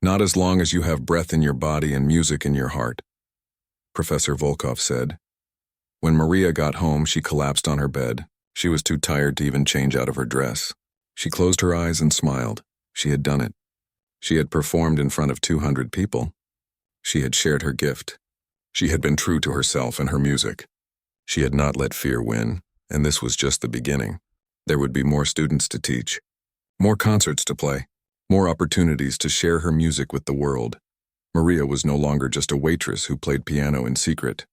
Not as long as you have breath in your body and music in your heart. Professor Volkov said. When Maria got home, she collapsed on her bed. She was too tired to even change out of her dress. She closed her eyes and smiled. She had done it. She had performed in front of 200 people. She had shared her gift. She had been true to herself and her music. She had not let fear win, and this was just the beginning. There would be more students to teach, more concerts to play, more opportunities to share her music with the world. Maria was no longer just a waitress who played piano in secret.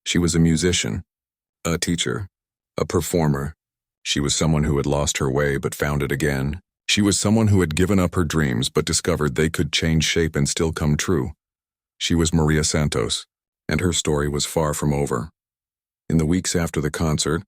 She was a musician, a teacher, a performer. She was someone who had lost her way but found it again. She was someone who had given up her dreams but discovered they could change shape and still come true. She was Maria Santos, and her story was far from over. In the weeks after the concert,